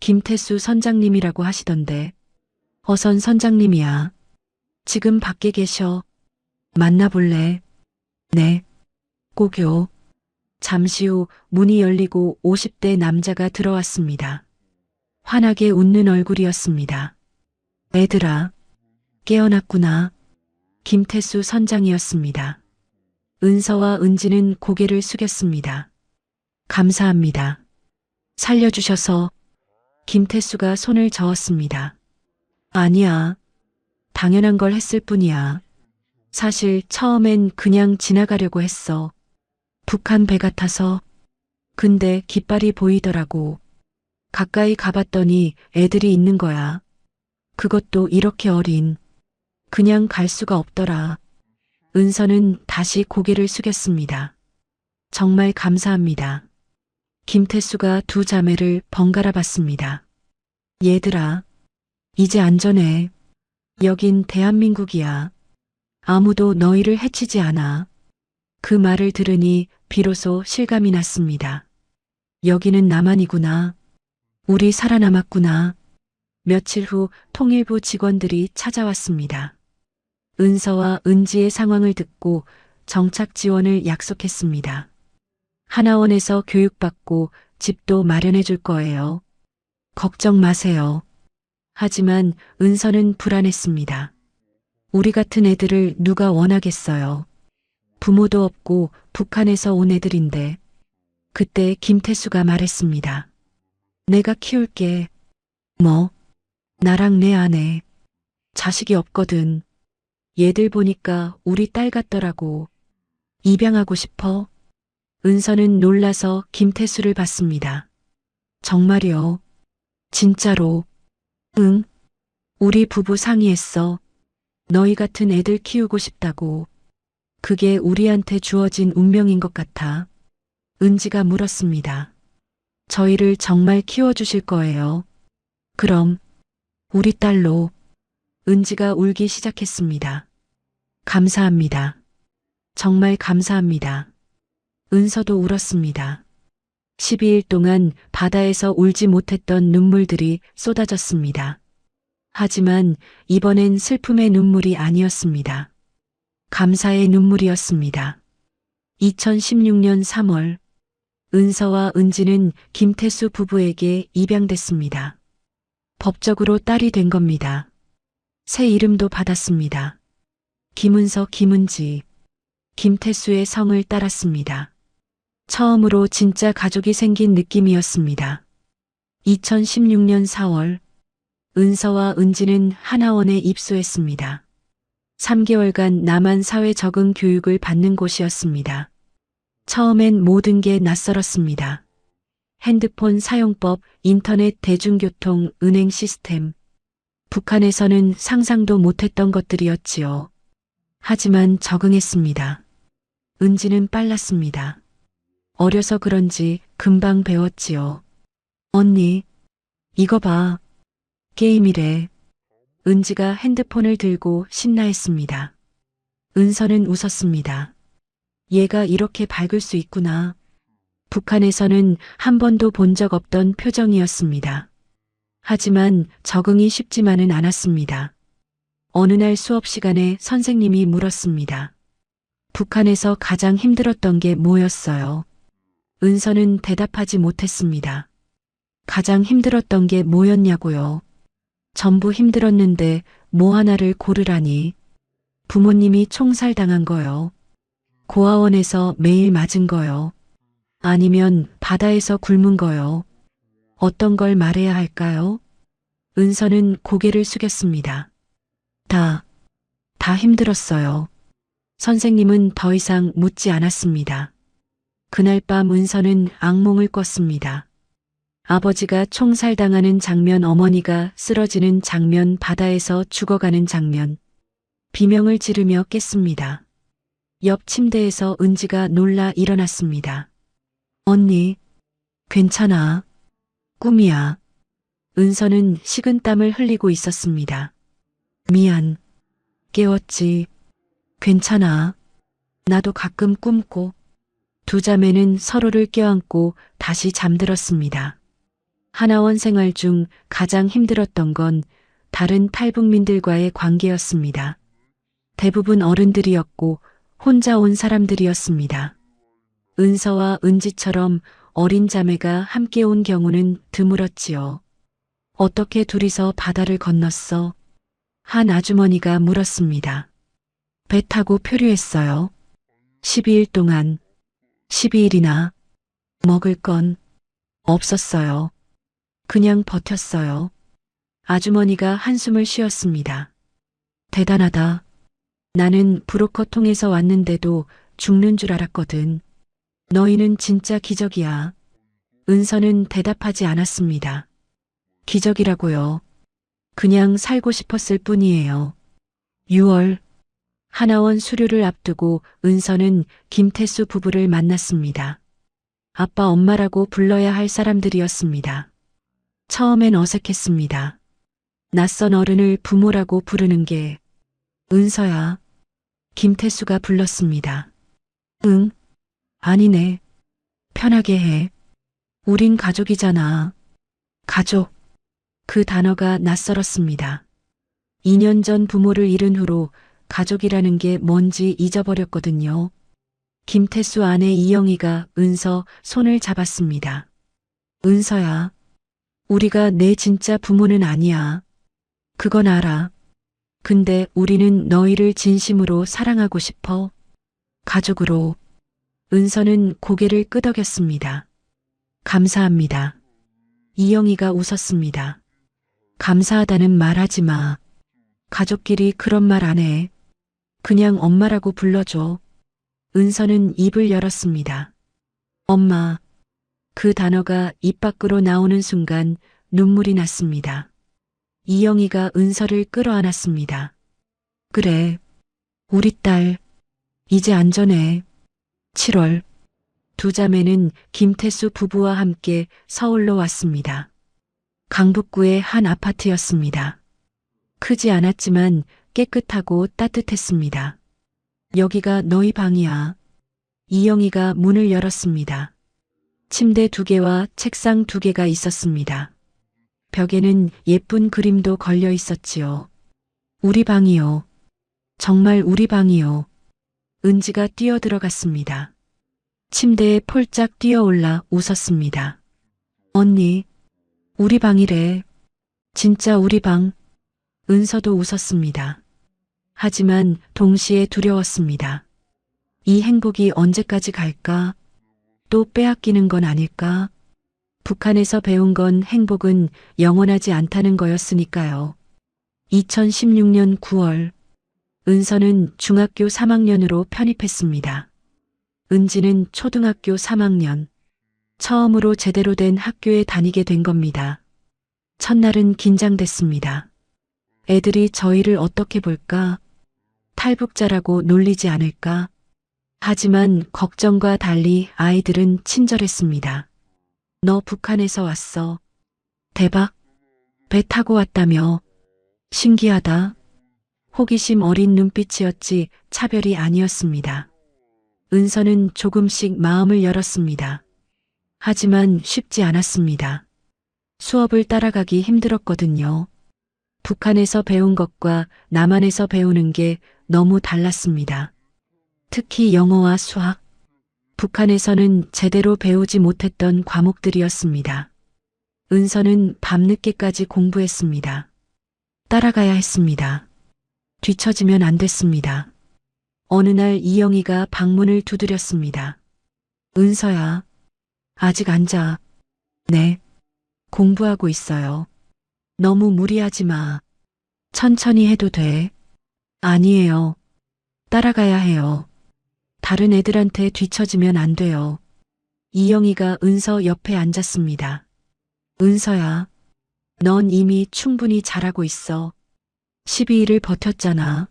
김태수 선장님이라고 하시던데. 어선 선장님이야. 지금 밖에 계셔. 만나볼래? 네. 꼭요. 잠시 후 문이 열리고 50대 남자가 들어왔습니다. 환하게 웃는 얼굴이었습니다. 애들아, 깨어났구나. 김태수 선장이었습니다. 은서와 은지는 고개를 숙였습니다. 감사합니다. 살려주셔서. 김태수가 손을 저었습니다. 아니야. 당연한 걸 했을 뿐이야. 사실 처음엔 그냥 지나가려고 했어. 북한 배 같아서. 근데 깃발이 보이더라고. 가까이 가봤더니 애들이 있는 거야. 그것도 이렇게 어린. 그냥 갈 수가 없더라. 은서는 다시 고개를 숙였습니다. 정말 감사합니다. 김태수가 두 자매를 번갈아 봤습니다. 얘들아, 이제 안전해. 여긴 대한민국이야. 아무도 너희를 해치지 않아. 그 말을 들으니 비로소 실감이 났습니다. 여기는 나만이구나. 우리 살아남았구나. 며칠 후 통일부 직원들이 찾아왔습니다. 은서와 은지의 상황을 듣고 정착 지원을 약속했습니다. 하나원에서 교육받고 집도 마련해 줄 거예요. 걱정 마세요. 하지만 은서는 불안했습니다. 우리 같은 애들을 누가 원하겠어요. 부모도 없고 북한에서 온 애들인데. 그때 김태수가 말했습니다. 내가 키울게. 뭐? 나랑 내 아내. 자식이 없거든. 얘들 보니까 우리 딸 같더라고. 입양하고 싶어? 은서는 놀라서 김태수를 봤습니다. 정말요? 진짜로? 응. 우리 부부 상의했어. 너희 같은 애들 키우고 싶다고. 그게 우리한테 주어진 운명인 것 같아. 은지가 물었습니다. 저희를 정말 키워주실 거예요? 그럼 우리 딸로. 은지가 울기 시작했습니다. 감사합니다. 정말 감사합니다. 은서도 울었습니다. 12일 동안 바다에서 울지 못했던 눈물들이 쏟아졌습니다. 하지만 이번엔 슬픔의 눈물이 아니었습니다. 감사의 눈물이었습니다. 2016년 3월, 은서와 은지는 김태수 부부에게 입양됐습니다. 법적으로 딸이 된 겁니다. 새 이름도 받았습니다. 김은서, 김은지. 김태수의 성을 따랐습니다. 처음으로 진짜 가족이 생긴 느낌이었습니다. 2016년 4월, 은서와 은지는 하나원에 입소했습니다. 3개월간 남한 사회 적응 교육을 받는 곳이었습니다. 처음엔 모든 게 낯설었습니다. 핸드폰 사용법, 인터넷, 대중교통, 은행 시스템. 북한에서는 상상도 못했던 것들이었지요. 하지만 적응했습니다. 은지는 빨랐습니다. 어려서 그런지 금방 배웠지요. 언니, 이거 봐. 게임이래. 은지가 핸드폰을 들고 신나했습니다. 은서는 웃었습니다. 얘가 이렇게 밝을 수 있구나. 북한에서는 한 번도 본 적 없던 표정이었습니다. 하지만 적응이 쉽지만은 않았습니다. 어느 날 수업 시간에 선생님이 물었습니다. 북한에서 가장 힘들었던 게 뭐였어요? 은서는 대답하지 못했습니다. 가장 힘들었던 게 뭐였냐고요? 전부 힘들었는데 뭐 하나를 고르라니. 부모님이 총살당한 거요. 고아원에서 매일 맞은 거요. 아니면 바다에서 굶은 거요. 어떤 걸 말해야 할까요? 은서는 고개를 숙였습니다. 다 힘들었어요. 선생님은 더 이상 묻지 않았습니다. 그날 밤 은서는 악몽을 꿨습니다. 아버지가 총살당하는 장면, 어머니가 쓰러지는 장면, 바다에서 죽어가는 장면. 비명을 지르며 깼습니다. 옆 침대에서 은지가 놀라 일어났습니다. 언니, 괜찮아. 꿈이야. 은서는 식은땀을 흘리고 있었습니다. 미안. 깨웠지. 괜찮아. 나도 가끔 꿈꿔. 두 자매는 서로를 껴안고 다시 잠들었습니다. 하나원 생활 중 가장 힘들었던 건 다른 탈북민들과의 관계였습니다. 대부분 어른들이었고 혼자 온 사람들이었습니다. 은서와 은지처럼 어린 자매가 함께 온 경우는 드물었지요. 어떻게 둘이서 바다를 건넜어? 한 아주머니가 물었습니다. 배 타고 표류했어요. 12일 동안. 12일이나. 먹을 건 없었어요. 그냥 버텼어요. 아주머니가 한숨을 쉬었습니다. 대단하다. 나는 브로커 통해서 왔는데도 죽는 줄 알았거든. 너희는 진짜 기적이야. 은서는 대답하지 않았습니다. 기적이라고요. 그냥 살고 싶었을 뿐이에요. 6월 하나원 수료를 앞두고 은서는 김태수 부부를 만났습니다. 아빠, 엄마라고 불러야 할 사람들이었습니다. 처음엔 어색했습니다. 낯선 어른을 부모라고 부르는 게. 은서야. 김태수가 불렀습니다. 응? 아니네. 편하게 해. 우린 가족이잖아. 가족. 그 단어가 낯설었습니다. 2년 전 부모를 잃은 후로 가족이라는 게 뭔지 잊어버렸거든요. 김태수 아내 이영희가 은서 손을 잡았습니다. 은서야. 우리가 내 진짜 부모는 아니야. 그건 알아. 근데 우리는 너희를 진심으로 사랑하고 싶어. 가족으로. 은서는 고개를 끄덕였습니다. 감사합니다. 이영희가 웃었습니다. 감사하다는 말하지 마. 가족끼리 그런 말 안 해. 그냥 엄마라고 불러줘. 은서는 입을 열었습니다. 엄마. 그 단어가 입 밖으로 나오는 순간 눈물이 났습니다. 이영희가 은서를 끌어안았습니다. 그래. 우리 딸. 이제 안전해. 7월. 두 자매는 김태수 부부와 함께 서울로 왔습니다. 강북구의 한 아파트였습니다. 크지 않았지만 깨끗하고 따뜻했습니다. 여기가 너희 방이야. 이영희가 문을 열었습니다. 침대 2개와 책상 2개가 있었습니다. 벽에는 예쁜 그림도 걸려 있었지요. 우리 방이요. 정말 우리 방이요. 은지가 뛰어들어갔습니다. 침대에 폴짝 뛰어올라 웃었습니다. 언니, 우리 방이래. 진짜 우리 방. 은서도 웃었습니다. 하지만 동시에 두려웠습니다. 이 행복이 언제까지 갈까? 또 빼앗기는 건 아닐까? 북한에서 배운 건 행복은 영원하지 않다는 거였으니까요. 2016년 9월, 은서는 중학교 3학년으로 편입했습니다. 은지는 초등학교 3학년. 처음으로 제대로 된 학교에 다니게 된 겁니다. 첫날은 긴장됐습니다. 애들이 저희를 어떻게 볼까? 탈북자라고 놀리지 않을까? 하지만 걱정과 달리 아이들은 친절했습니다. 너 북한에서 왔어. 대박. 배 타고 왔다며. 신기하다. 호기심 어린 눈빛이었지 차별이 아니었습니다. 은서는 조금씩 마음을 열었습니다. 하지만 쉽지 않았습니다. 수업을 따라가기 힘들었거든요. 북한에서 배운 것과 남한에서 배우는 게 너무 달랐습니다. 특히 영어와 수학. 북한에서는 제대로 배우지 못했던 과목들이었습니다. 은서는 밤늦게까지 공부했습니다. 따라가야 했습니다. 뒤처지면 안 됐습니다. 어느 날 이영희가 방문을 두드렸습니다. 은서야, 아직 앉아. 네, 공부하고 있어요. 너무 무리하지 마. 천천히 해도 돼. 아니에요. 따라가야 해요. 다른 애들한테 뒤처지면 안 돼요. 이영희가 은서 옆에 앉았습니다. 은서야, 넌 이미 충분히 잘하고 있어. 12일을 버텼잖아.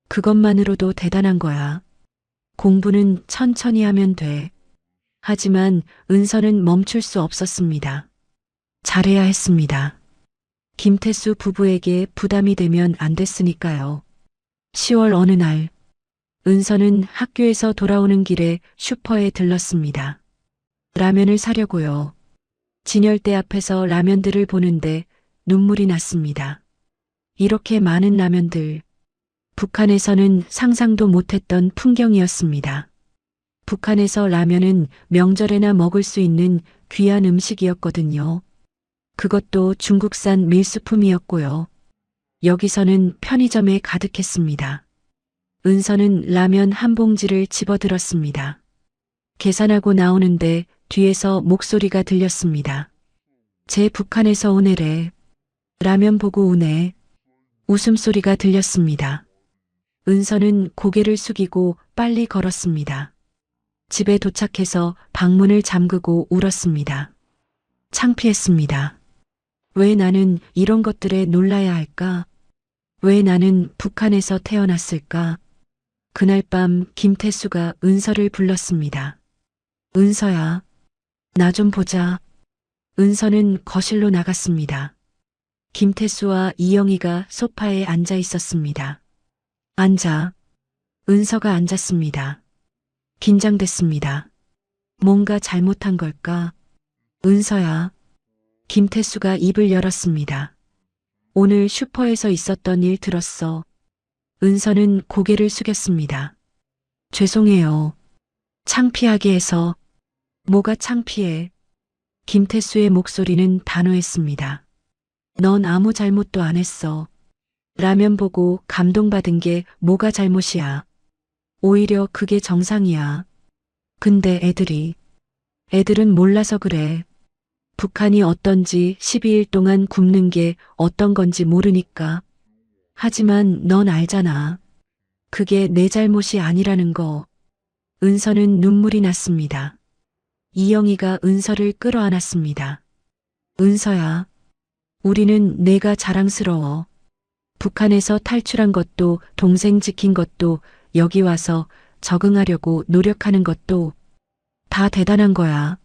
그것만으로도 대단한 거야. 공부는 천천히 하면 돼. 하지만 은서는 멈출 수 없었습니다. 잘해야 했습니다. 김태수 부부에게 부담이 되면 안 됐으니까요. 10월 어느 날, 은서는 학교에서 돌아오는 길에 슈퍼에 들렀습니다. 라면을 사려고요. 진열대 앞에서 라면들을 보는데 눈물이 났습니다. 이렇게 많은 라면들. 북한에서는 상상도 못했던 풍경이었습니다. 북한에서 라면은 명절에나 먹을 수 있는 귀한 음식이었거든요. 그것도 중국산 밀수품이었고요. 여기서는 편의점에 가득했습니다. 은서는 라면 한 봉지를 집어들었습니다. 계산하고 나오는데 뒤에서 목소리가 들렸습니다. 제 북한에서 온 애래. 라면 보고 우네. 웃음소리가 들렸습니다. 은서는 고개를 숙이고 빨리 걸었습니다. 집에 도착해서 방문을 잠그고 울었습니다. 창피했습니다. 왜 나는 이런 것들에 놀라야 할까? 왜 나는 북한에서 태어났을까? 그날 밤 김태수가 은서를 불렀습니다. 은서야, 나 좀 보자. 은서는 거실로 나갔습니다. 김태수와 이영희가 소파에 앉아 있었습니다. 앉아. 은서가 앉았습니다. 긴장됐습니다. 뭔가 잘못한 걸까? 은서야. 김태수가 입을 열었습니다. 오늘 슈퍼에서 있었던 일 들었어. 은서는 고개를 숙였습니다. 죄송해요. 창피하게 해서. 뭐가 창피해? 김태수의 목소리는 단호했습니다. 넌 아무 잘못도 안 했어. 라면 보고 감동받은 게 뭐가 잘못이야. 오히려 그게 정상이야. 근데 애들은 몰라서 그래. 북한이 어떤지 12일 동안 굶는 게 어떤 건지 모르니까. 하지만 넌 알잖아. 그게 내 잘못이 아니라는 거. 은서는 눈물이 났습니다. 이영희가 은서를 끌어안았습니다. 은서야, 우리는 내가 자랑스러워. 북한에서 탈출한 것도 동생 지킨 것도 여기 와서 적응하려고 노력하는 것도 다 대단한 거야.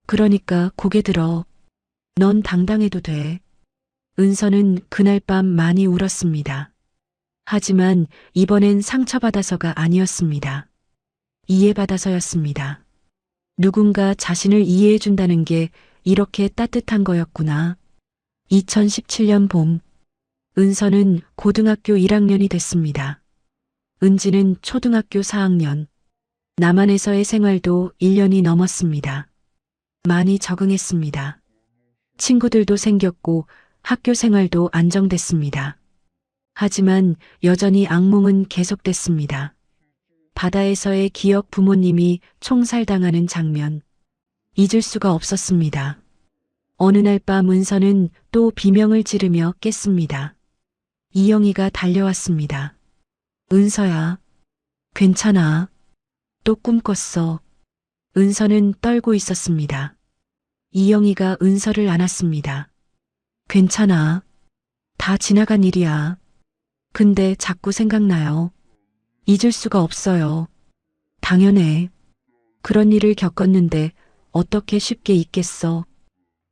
그러니까 고개 들어. 넌 당당해도 돼. 은서는 그날 밤 많이 울었습니다. 하지만 이번엔 상처받아서가 아니었습니다. 이해받아서였습니다. 누군가 자신을 이해해준다는 게 이렇게 따뜻한 거였구나. 2017년 봄, 은서는 고등학교 1학년이 됐습니다. 은지는 초등학교 4학년. 남한에서의 생활도 1년이 넘었습니다. 많이 적응했습니다. 친구들도 생겼고 학교 생활도 안정됐습니다. 하지만 여전히 악몽은 계속됐습니다. 바다에서의 기억 부모님이 총살당하는 장면. 잊을 수가 없었습니다. 어느 날 밤 은서는 또 비명을 지르며 깼습니다. 이영희가 달려왔습니다. 은서야, 괜찮아. 또 꿈 꿨어. 은서는 떨고 있었습니다. 이영희가 은서를 안았습니다. 괜찮아. 다 지나간 일이야. 근데 자꾸 생각나요. 잊을 수가 없어요. 당연해. 그런 일을 겪었는데 어떻게 쉽게 잊겠어.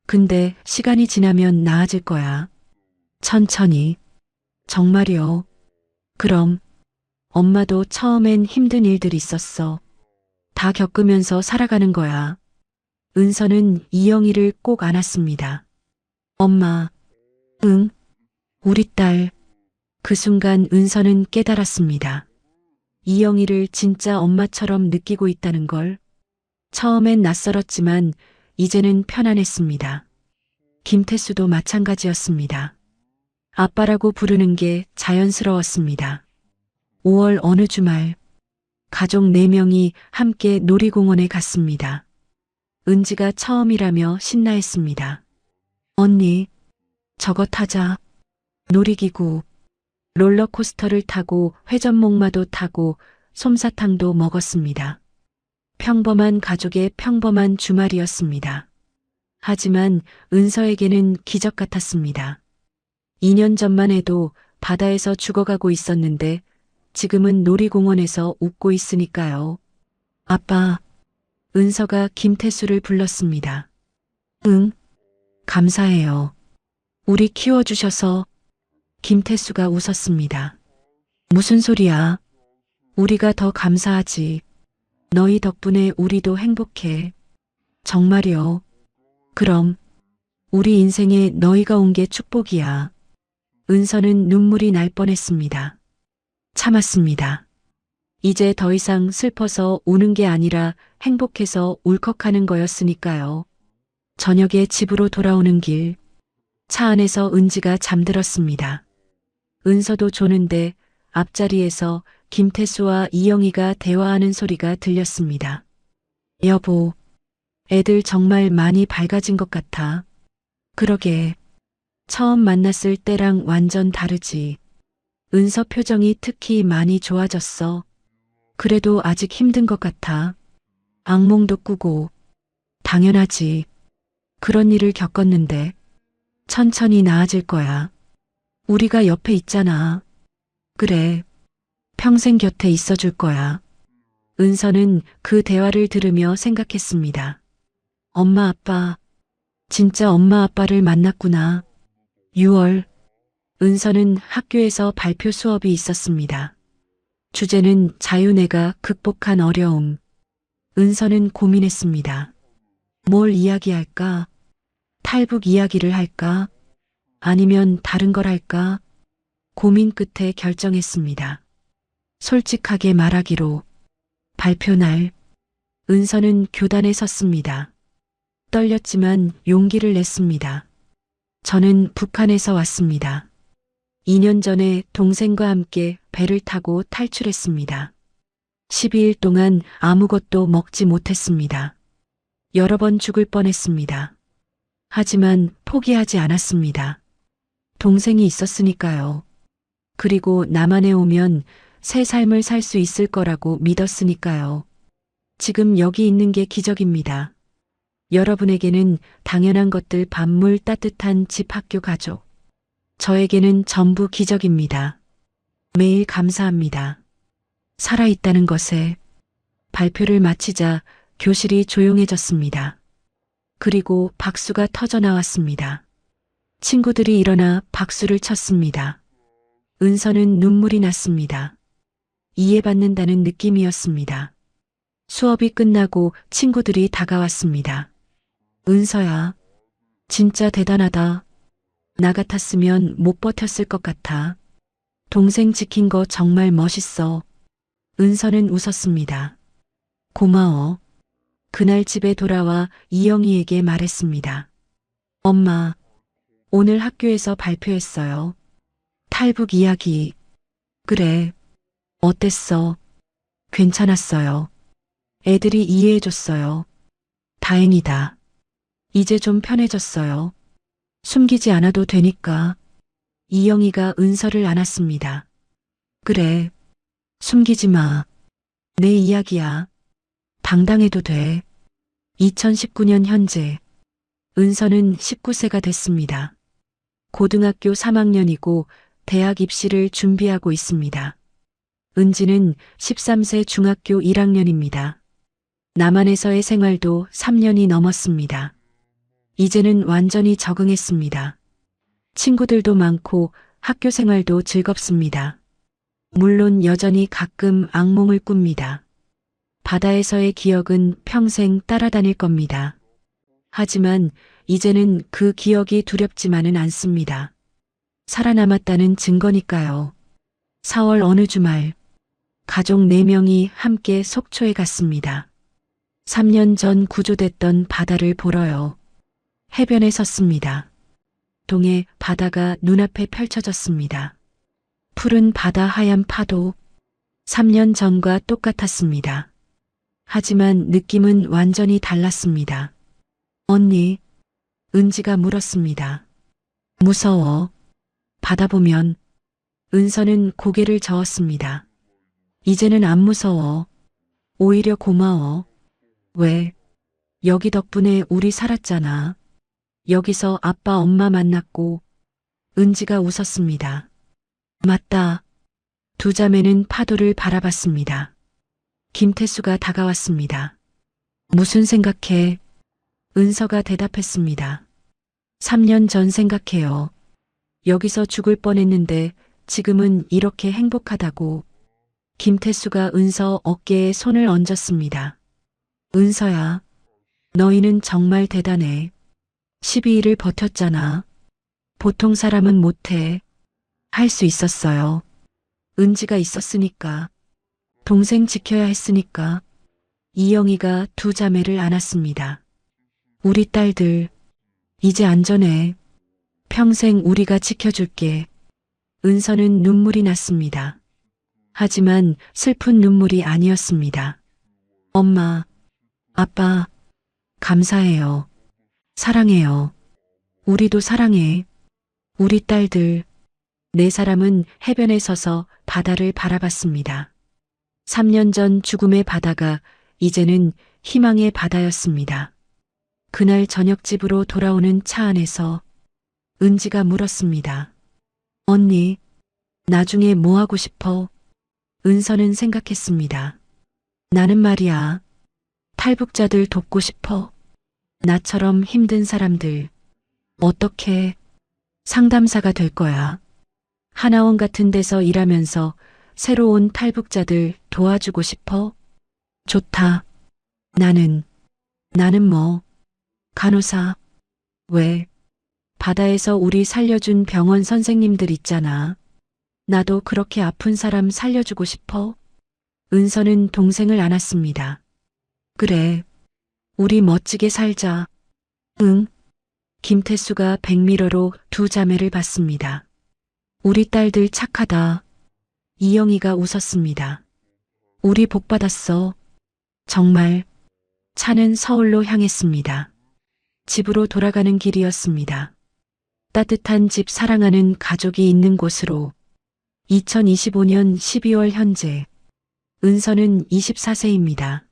근데 시간이 지나면 나아질 거야. 천천히. 정말이요. 그럼 엄마도 처음엔 힘든 일들이 있었어. 다 겪으면서 살아가는 거야. 은서는 이영희를 꼭 안았습니다. 엄마, 응, 우리 딸. 그 순간 은서는 깨달았습니다. 이영희를 진짜 엄마처럼 느끼고 있다는 걸. 처음엔 낯설었지만 이제는 편안했습니다. 김태수도 마찬가지였습니다. 아빠라고 부르는 게 자연스러웠습니다. 5월 어느 주말, 가족 4명이 함께 놀이공원에 갔습니다. 은지가 처음이라며 신나했습니다. 언니, 저거 타자. 놀이기구, 롤러코스터를 타고 회전목마도 타고 솜사탕도 먹었습니다. 평범한 가족의 평범한 주말이었습니다. 하지만 은서에게는 기적 같았습니다. 2년 전만 해도 바다에서 죽어가고 있었는데 지금은 놀이공원에서 웃고 있으니까요. 아빠, 은서가 김태수를 불렀습니다. 응, 감사해요. 우리 키워주셔서. 김태수가 웃었습니다. 무슨 소리야? 우리가 더 감사하지. 너희 덕분에 우리도 행복해. 정말요. 그럼 우리 인생에 너희가 온 게 축복이야. 은서는 눈물이 날 뻔했습니다. 참았습니다. 이제 더 이상 슬퍼서 우는 게 아니라 행복해서 울컥하는 거였으니까요. 저녁에 집으로 돌아오는 길, 차 안에서 은지가 잠들었습니다. 은서도 조는데 앞자리에서 김태수와 이영희가 대화하는 소리가 들렸습니다. 여보, 애들 정말 많이 밝아진 것 같아. 그러게. 처음 만났을 때랑 완전 다르지. 은서 표정이 특히 많이 좋아졌어. 그래도 아직 힘든 것 같아. 악몽도 꾸고. 당연하지. 그런 일을 겪었는데. 천천히 나아질 거야. 우리가 옆에 있잖아. 그래. 평생 곁에 있어줄 거야. 은서는 그 대화를 들으며 생각했습니다. 엄마 아빠. 진짜 엄마 아빠를 만났구나. 6월. 은서는 학교에서 발표 수업이 있었습니다. 주제는 자유내가 극복한 어려움. 은서는 고민했습니다. 뭘 이야기할까? 탈북 이야기를 할까? 아니면 다른 걸 할까? 고민 끝에 결정했습니다. 솔직하게 말하기로. 발표 날, 은서는 교단에 섰습니다. 떨렸지만 용기를 냈습니다. 저는 북한에서 왔습니다. 2년 전에 동생과 함께 배를 타고 탈출했습니다. 12일 동안 아무것도 먹지 못했습니다. 여러 번 죽을 뻔했습니다. 하지만 포기하지 않았습니다. 동생이 있었으니까요. 그리고 남한에 오면 새 삶을 살 수 있을 거라고 믿었으니까요. 지금 여기 있는 게 기적입니다. 여러분에게는 당연한 것들 반물 따뜻한 집 학교 가족. 저에게는 전부 기적입니다. 매일 감사합니다. 살아있다는 것에. 발표를 마치자 교실이 조용해졌습니다. 그리고 박수가 터져 나왔습니다. 친구들이 일어나 박수를 쳤습니다. 은서는 눈물이 났습니다. 이해받는다는 느낌이었습니다. 수업이 끝나고 친구들이 다가왔습니다. 은서야, 진짜 대단하다. 나 같았으면 못 버텼을 것 같아. 동생 지킨 거 정말 멋있어. 은서는 웃었습니다. 고마워. 그날 집에 돌아와 이영희에게 말했습니다. 엄마, 오늘 학교에서 발표했어요. 탈북 이야기. 그래. 어땠어? 괜찮았어요. 애들이 이해해줬어요. 다행이다. 이제 좀 편해졌어요. 숨기지 않아도 되니까. 이영희가 은서를 안았습니다. 그래. 숨기지 마. 내 이야기야. 당당해도 돼. 2019년 현재. 은서는 19세가 됐습니다. 고등학교 3학년이고 대학 입시를 준비하고 있습니다. 은지는 13세 중학교 1학년입니다. 남한에서의 생활도 3년이 넘었습니다. 이제는 완전히 적응했습니다. 친구들도 많고 학교 생활도 즐겁습니다. 물론 여전히 가끔 악몽을 꿉니다. 바다에서의 기억은 평생 따라다닐 겁니다. 하지만 이제는 그 기억이 두렵지만은 않습니다. 살아남았다는 증거니까요. 4월 어느 주말, 가족 4명이 함께 속초에 갔습니다. 3년 전 구조됐던 바다를 보러요. 해변에 섰습니다. 동해 바다가 눈앞에 펼쳐졌습니다. 푸른 바다 하얀 파도, 3년 전과 똑같았습니다. 하지만 느낌은 완전히 달랐습니다. 언니, 은지가 물었습니다. 무서워. 바다 보면. 은서는 고개를 저었습니다. 이제는 안 무서워. 오히려 고마워. 왜? 여기 덕분에 우리 살았잖아. 여기서 아빠 엄마 만났고. 은지가 웃었습니다. 맞다. 두 자매는 파도를 바라봤습니다. 김태수가 다가왔습니다. 무슨 생각해? 은서가 대답했습니다. 3년 전 생각해요. 여기서 죽을 뻔했는데 지금은 이렇게 행복하다고. 김태수가 은서 어깨에 손을 얹었습니다. 은서야, 너희는 정말 대단해. 12일을 버텼잖아. 보통 사람은 못해. 할 수 있었어요. 은지가 있었으니까. 동생 지켜야 했으니까. 이영희가 두 자매를 안았습니다. 우리 딸들, 이제 안전해. 평생 우리가 지켜줄게. 은서는 눈물이 났습니다. 하지만 슬픈 눈물이 아니었습니다. 엄마, 아빠, 감사해요. 사랑해요. 우리도 사랑해. 우리 딸들. 4사람은 해변에 서서 바다를 바라봤습니다. 3년 전 죽음의 바다가 이제는 희망의 바다였습니다. 그날 저녁 집으로 돌아오는 차 안에서 은지가 물었습니다. 언니, 나중에 뭐 하고 싶어? 은서는 생각했습니다. 나는 말이야. 탈북자들 돕고 싶어. 나처럼 힘든 사람들. 어떻게? 상담사가 될 거야. 하나원 같은 데서 일하면서 새로 온 탈북자들 도와주고 싶어? 좋다. 나는 뭐? 간호사. 왜? 바다에서 우리 살려준 병원 선생님들 있잖아. 나도 그렇게 아픈 사람 살려주고 싶어? 은서는 동생을 안았습니다. 그래. 우리 멋지게 살자. 응. 김태수가 백미러로 두 자매를 봤습니다. 우리 딸들 착하다. 이영희가 웃었습니다. 우리 복 받았어. 정말. 차는 서울로 향했습니다. 집으로 돌아가는 길이었습니다. 따뜻한 집 사랑하는 가족이 있는 곳으로. 2025년 12월 현재. 은서는 24세입니다.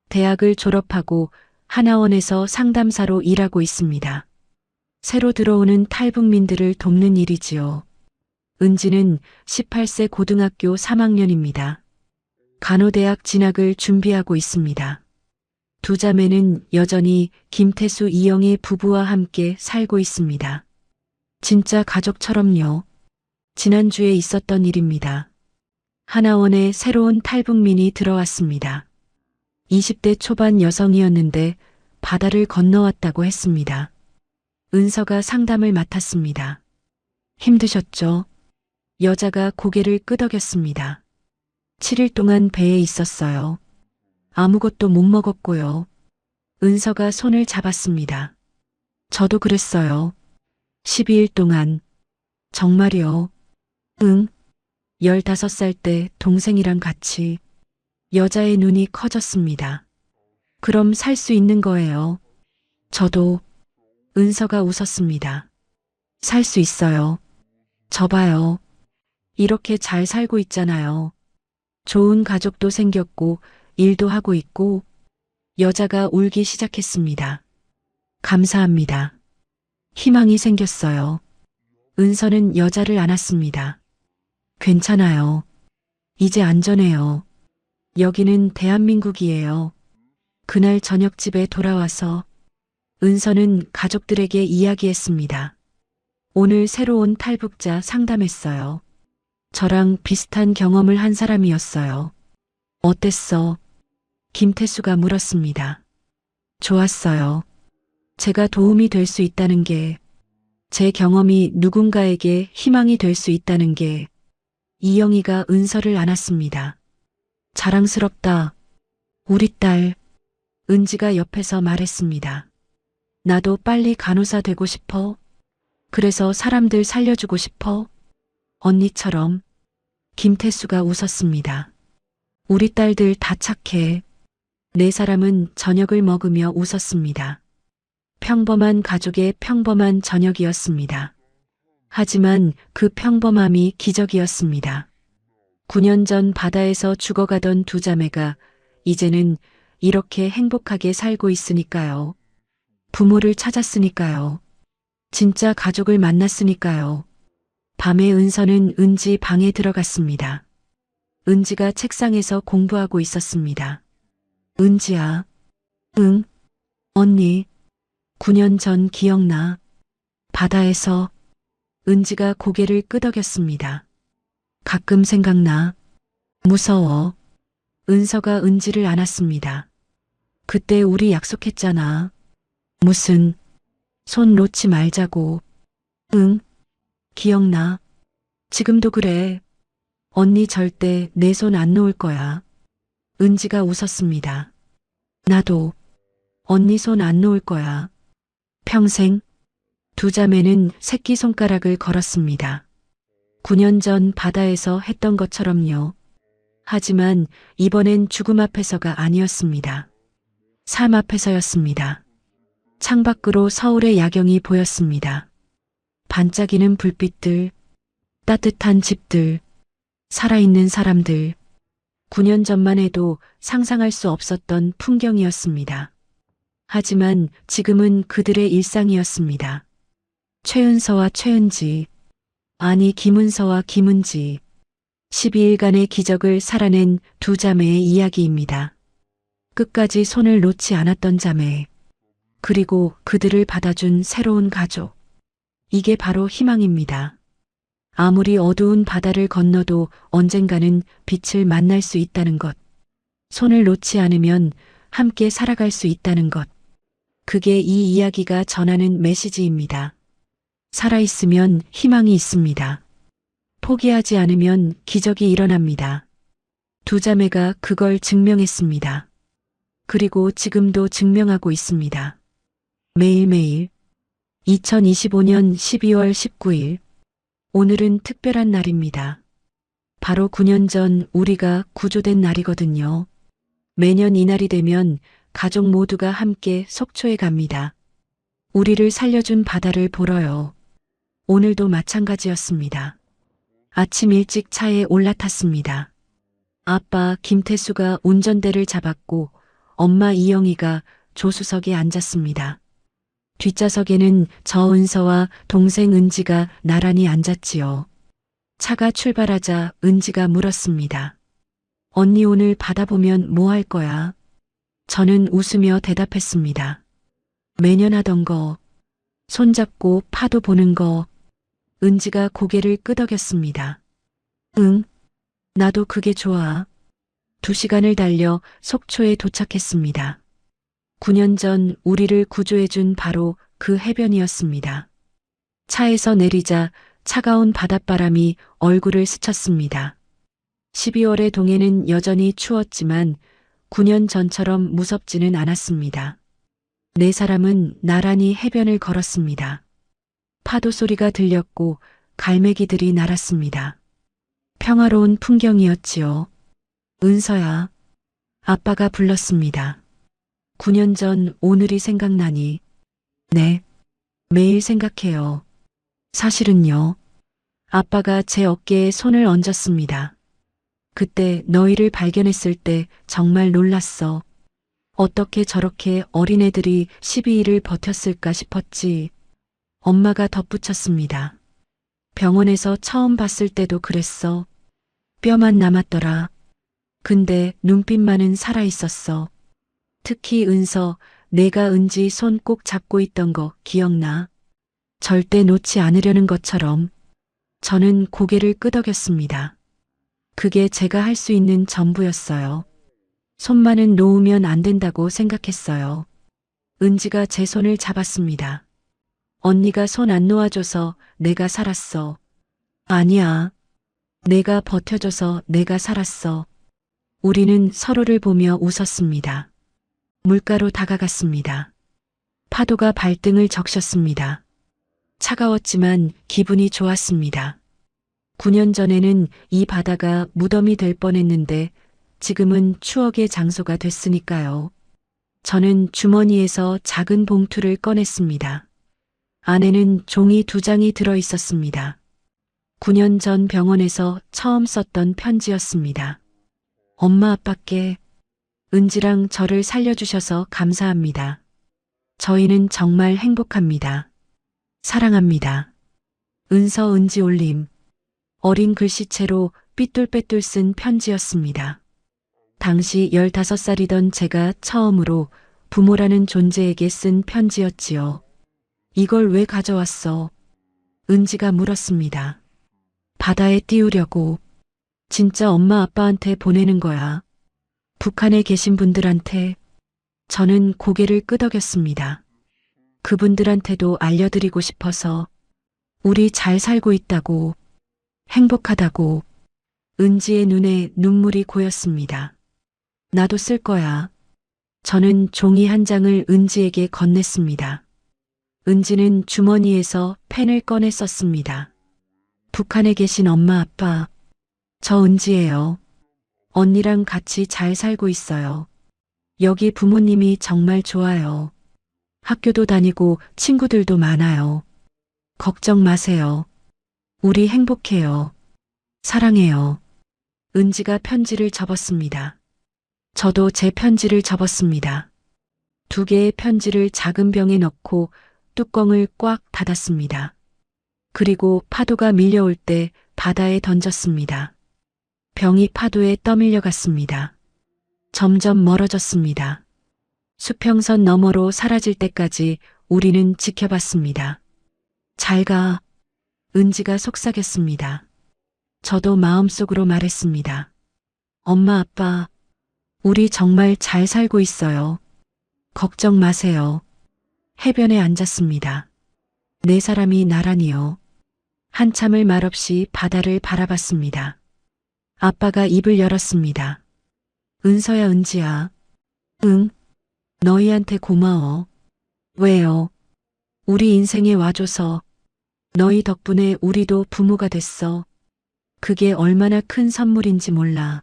대학을 졸업하고 하나원에서 상담사로 일하고 있습니다. 새로 들어오는 탈북민들을 돕는 일이지요. 은지는 18세 고등학교 3학년입니다. 간호대학 진학을 준비하고 있습니다. 두 자매는 여전히 김태수 이영희 부부와 함께 살고 있습니다. 진짜 가족처럼요. 지난주에 있었던 일입니다. 하나원에 새로운 탈북민이 들어왔습니다. 20대 초반 여성이었는데 바다를 건너왔다고 했습니다. 은서가 상담을 맡았습니다. 힘드셨죠? 여자가 고개를 끄덕였습니다. 7일 동안 배에 있었어요. 아무것도 못 먹었고요. 은서가 손을 잡았습니다. 저도 그랬어요. 12일 동안. 정말요? 응. 15살 때 동생이랑 같이. 여자의 눈이 커졌습니다. 그럼 살 수 있는 거예요. 저도. 은서가 웃었습니다. 살 수 있어요. 저 봐요. 이렇게 잘 살고 있잖아요. 좋은 가족도 생겼고 일도 하고 있고. 여자가 울기 시작했습니다. 감사합니다. 희망이 생겼어요. 은서는 여자를 안았습니다. 괜찮아요. 이제 안전해요. 여기는 대한민국이에요. 그날 저녁 집에 돌아와서 은서는 가족들에게 이야기했습니다. 오늘 새로 온 탈북자 상담했어요. 저랑 비슷한 경험을 한 사람이었어요. 어땠어? 김태수가 물었습니다. 좋았어요. 제가 도움이 될 수 있다는 게, 제 경험이 누군가에게 희망이 될 수 있다는 게, 이영희가 은서를 안았습니다. 자랑스럽다. 우리 딸. 은지가 옆에서 말했습니다. 나도 빨리 간호사 되고 싶어. 그래서 사람들 살려주고 싶어. 언니처럼. 김태수가 웃었습니다. 우리 딸들 다 착해. 네 사람은 저녁을 먹으며 웃었습니다. 평범한 가족의 평범한 저녁이었습니다. 하지만 그 평범함이 기적이었습니다. 9년 전 바다에서 죽어가던 두 자매가 이제는 이렇게 행복하게 살고 있으니까요. 부모를 찾았으니까요. 진짜 가족을 만났으니까요. 밤에 은서는 은지 방에 들어갔습니다. 은지가 책상에서 공부하고 있었습니다. 은지야. 응. 언니. 9년 전 기억나. 바다에서. 은지가 고개를 끄덕였습니다. 가끔 생각나. 무서워. 은서가 은지를 안았습니다. 그때 우리 약속했잖아. 무슨. 손 놓지 말자고. 응. 기억나. 지금도 그래. 언니 절대 내 손 안 놓을 거야. 은지가 웃었습니다. 나도. 언니 손 안 놓을 거야. 평생. 두 자매는 새끼손가락을 걸었습니다. 9년 전 바다에서 했던 것처럼요. 하지만 이번엔 죽음 앞에서가 아니었습니다. 삶 앞에서였습니다. 창밖으로 서울의 야경이 보였습니다. 반짝이는 불빛들, 따뜻한 집들, 살아있는 사람들. 9년 전만 해도 상상할 수 없었던 풍경이었습니다. 하지만 지금은 그들의 일상이었습니다. 최은서와 최은지, 아니 김은서와 김은지. 12일간의 기적을 살아낸 두 자매의 이야기입니다. 끝까지 손을 놓지 않았던 자매. 그리고 그들을 받아준 새로운 가족. 이게 바로 희망입니다. 아무리 어두운 바다를 건너도 언젠가는 빛을 만날 수 있다는 것. 손을 놓지 않으면 함께 살아갈 수 있다는 것. 그게 이 이야기가 전하는 메시지입니다. 살아있으면 희망이 있습니다. 포기하지 않으면 기적이 일어납니다. 두 자매가 그걸 증명했습니다. 그리고 지금도 증명하고 있습니다. 매일매일. 2025년 12월 19일. 오늘은 특별한 날입니다. 바로 9년 전 우리가 구조된 날이거든요. 매년 이 날이 되면 가족 모두가 함께 속초에 갑니다. 우리를 살려준 바다를 보러요. 오늘도 마찬가지였습니다. 아침 일찍 차에 올라탔습니다. 아빠 김태수가 운전대를 잡았고 엄마 이영희가 조수석에 앉았습니다. 뒷좌석에는 저 은서와 동생 은지가 나란히 앉았지요. 차가 출발하자 은지가 물었습니다. 언니 오늘 바다 보면 뭐 할 거야? 저는 웃으며 대답했습니다. 매년 하던 거. 손잡고 파도 보는 거. 은지가 고개를 끄덕였습니다. 응. 나도 그게 좋아. 2시간을 달려 속초에 도착했습니다. 9년 전 우리를 구조해준 바로 그 해변이었습니다. 차에서 내리자 차가운 바닷바람이 얼굴을 스쳤습니다. 12월의 동해는 여전히 추웠지만 9년 전처럼 무섭지는 않았습니다. 네 사람은 나란히 해변을 걸었습니다. 파도 소리가 들렸고 갈매기들이 날았습니다. 평화로운 풍경이었지요. 은서야. 아빠가 불렀습니다. 9년 전 오늘이 생각나니? 네. 매일 생각해요. 사실은요. 아빠가 제 어깨에 손을 얹었습니다. 그때 너희를 발견했을 때 정말 놀랐어. 어떻게 저렇게 어린애들이 12일을 버텼을까 싶었지. 엄마가 덧붙였습니다. 병원에서 처음 봤을 때도 그랬어. 뼈만 남았더라. 근데 눈빛만은 살아있었어. 특히 은서, 내가 은지 손 꼭 잡고 있던 거 기억나? 절대 놓지 않으려는 것처럼. 저는 고개를 끄덕였습니다. 그게 제가 할 수 있는 전부였어요. 손만은 놓으면 안 된다고 생각했어요. 은지가 제 손을 잡았습니다. 언니가 손 안 놓아줘서 내가 살았어. 아니야. 내가 버텨줘서 내가 살았어. 우리는 서로를 보며 웃었습니다. 물가로 다가갔습니다. 파도가 발등을 적셨습니다. 차가웠지만 기분이 좋았습니다. 9년 전에는 이 바다가 무덤이 될 뻔했는데 지금은 추억의 장소가 됐으니까요. 저는 주머니에서 작은 봉투를 꺼냈습니다. 안에는 종이 2장이 들어 있었습니다. 9년 전 병원에서 처음 썼던 편지였습니다. 엄마 아빠께 은지랑 저를 살려주셔서 감사합니다. 저희는 정말 행복합니다. 사랑합니다. 은서 은지 올림. 어린 글씨체로 삐뚤빼뚤 쓴 편지였습니다. 당시 15살이던 제가 처음으로 부모라는 존재에게 쓴 편지였지요. 이걸 왜 가져왔어? 은지가 물었습니다. 바다에 띄우려고. 진짜 엄마 아빠한테 보내는 거야. 북한에 계신 분들한테. 저는 고개를 끄덕였습니다. 그분들한테도 알려드리고 싶어서. 우리 잘 살고 있다고. 행복하다고. 은지의 눈에 눈물이 고였습니다. 나도 쓸 거야. 저는 종이 한 장을 은지에게 건넸습니다. 은지는 주머니에서 펜을 꺼내 썼습니다. 북한에 계신 엄마 아빠. 저 은지예요. 언니랑 같이 잘 살고 있어요. 여기 부모님이 정말 좋아요. 학교도 다니고 친구들도 많아요. 걱정 마세요. 우리 행복해요. 사랑해요. 은지가 편지를 접었습니다. 저도 제 편지를 접었습니다. 2개의 편지를 작은 병에 넣고 뚜껑을 꽉 닫았습니다. 그리고 파도가 밀려올 때 바다에 던졌습니다. 병이 파도에 떠밀려 갔습니다. 점점 멀어졌습니다. 수평선 너머로 사라질 때까지 우리는 지켜봤습니다. 잘 가. 은지가 속삭였습니다. 저도 마음속으로 말했습니다. 엄마 아빠, 우리 정말 잘 살고 있어요. 걱정 마세요. 해변에 앉았습니다. 4사람이 나란히요. 한참을 말없이 바다를 바라봤습니다. 아빠가 입을 열었습니다. 은서야 은지야. 응. 너희한테 고마워. 왜요? 우리 인생에 와줘서. 너희 덕분에 우리도 부모가 됐어. 그게 얼마나 큰 선물인지 몰라.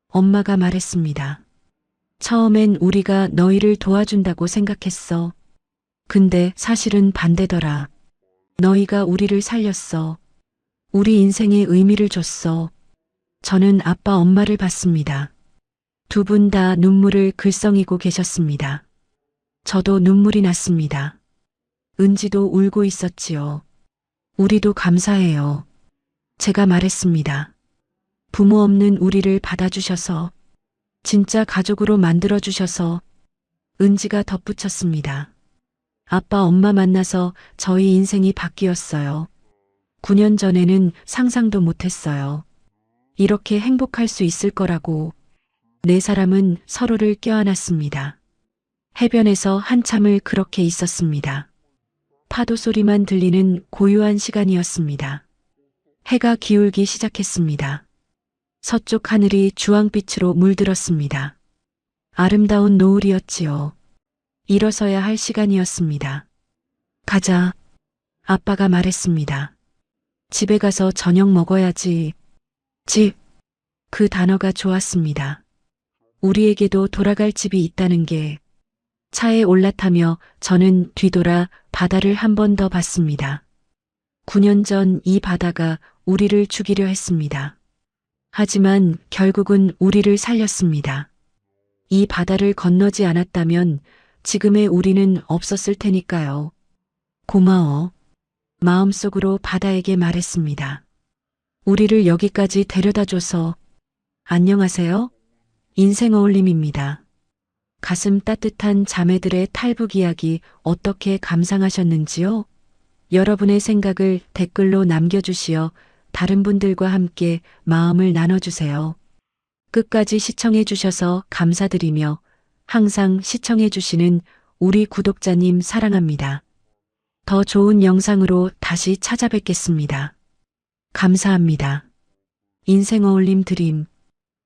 엄마가 말했습니다. 처음엔 우리가 너희를 도와준다고 생각했어. 근데 사실은 반대더라. 너희가 우리를 살렸어. 우리 인생에 의미를 줬어. 저는 아빠 엄마를 봤습니다. 2분 다 눈물을 글썽이고 계셨습니다. 저도 눈물이 났습니다. 은지도 울고 있었지요. 우리도 감사해요. 제가 말했습니다. 부모 없는 우리를 받아주셔서, 진짜 가족으로 만들어주셔서. 은지가 덧붙였습니다. 아빠 엄마 만나서 저희 인생이 바뀌었어요. 9년 전에는 상상도 못했어요. 이렇게 행복할 수 있을 거라고. 4사람은 서로를 껴안았습니다. 해변에서 한참을 그렇게 있었습니다. 파도 소리만 들리는 고요한 시간이었습니다. 해가 기울기 시작했습니다. 서쪽 하늘이 주황빛으로 물들었습니다. 아름다운 노을이었지요. 일어서야 할 시간이었습니다. 가자. 아빠가 말했습니다. 집에 가서 저녁 먹어야지. 집. 그 단어가 좋았습니다. 우리에게도 돌아갈 집이 있다는 게. 차에 올라타며 저는 뒤돌아 바다를 한 번 더 봤습니다. 9년 전 이 바다가 우리를 죽이려 했습니다. 하지만 결국은 우리를 살렸습니다. 이 바다를 건너지 않았다면 지금의 우리는 없었을 테니까요. 고마워. 마음속으로 바다에게 말했습니다. 우리를 여기까지 데려다줘서. 안녕하세요. 인생 어울림입니다. 가슴 따뜻한 자매들의 탈북 이야기 어떻게 감상하셨는지요? 여러분의 생각을 댓글로 남겨주시어 다른 분들과 함께 마음을 나눠주세요. 끝까지 시청해 주셔서 감사드리며 항상 시청해 주시는 우리 구독자님 사랑합니다. 더 좋은 영상으로 다시 찾아뵙겠습니다. 감사합니다. 인생 어울림 드림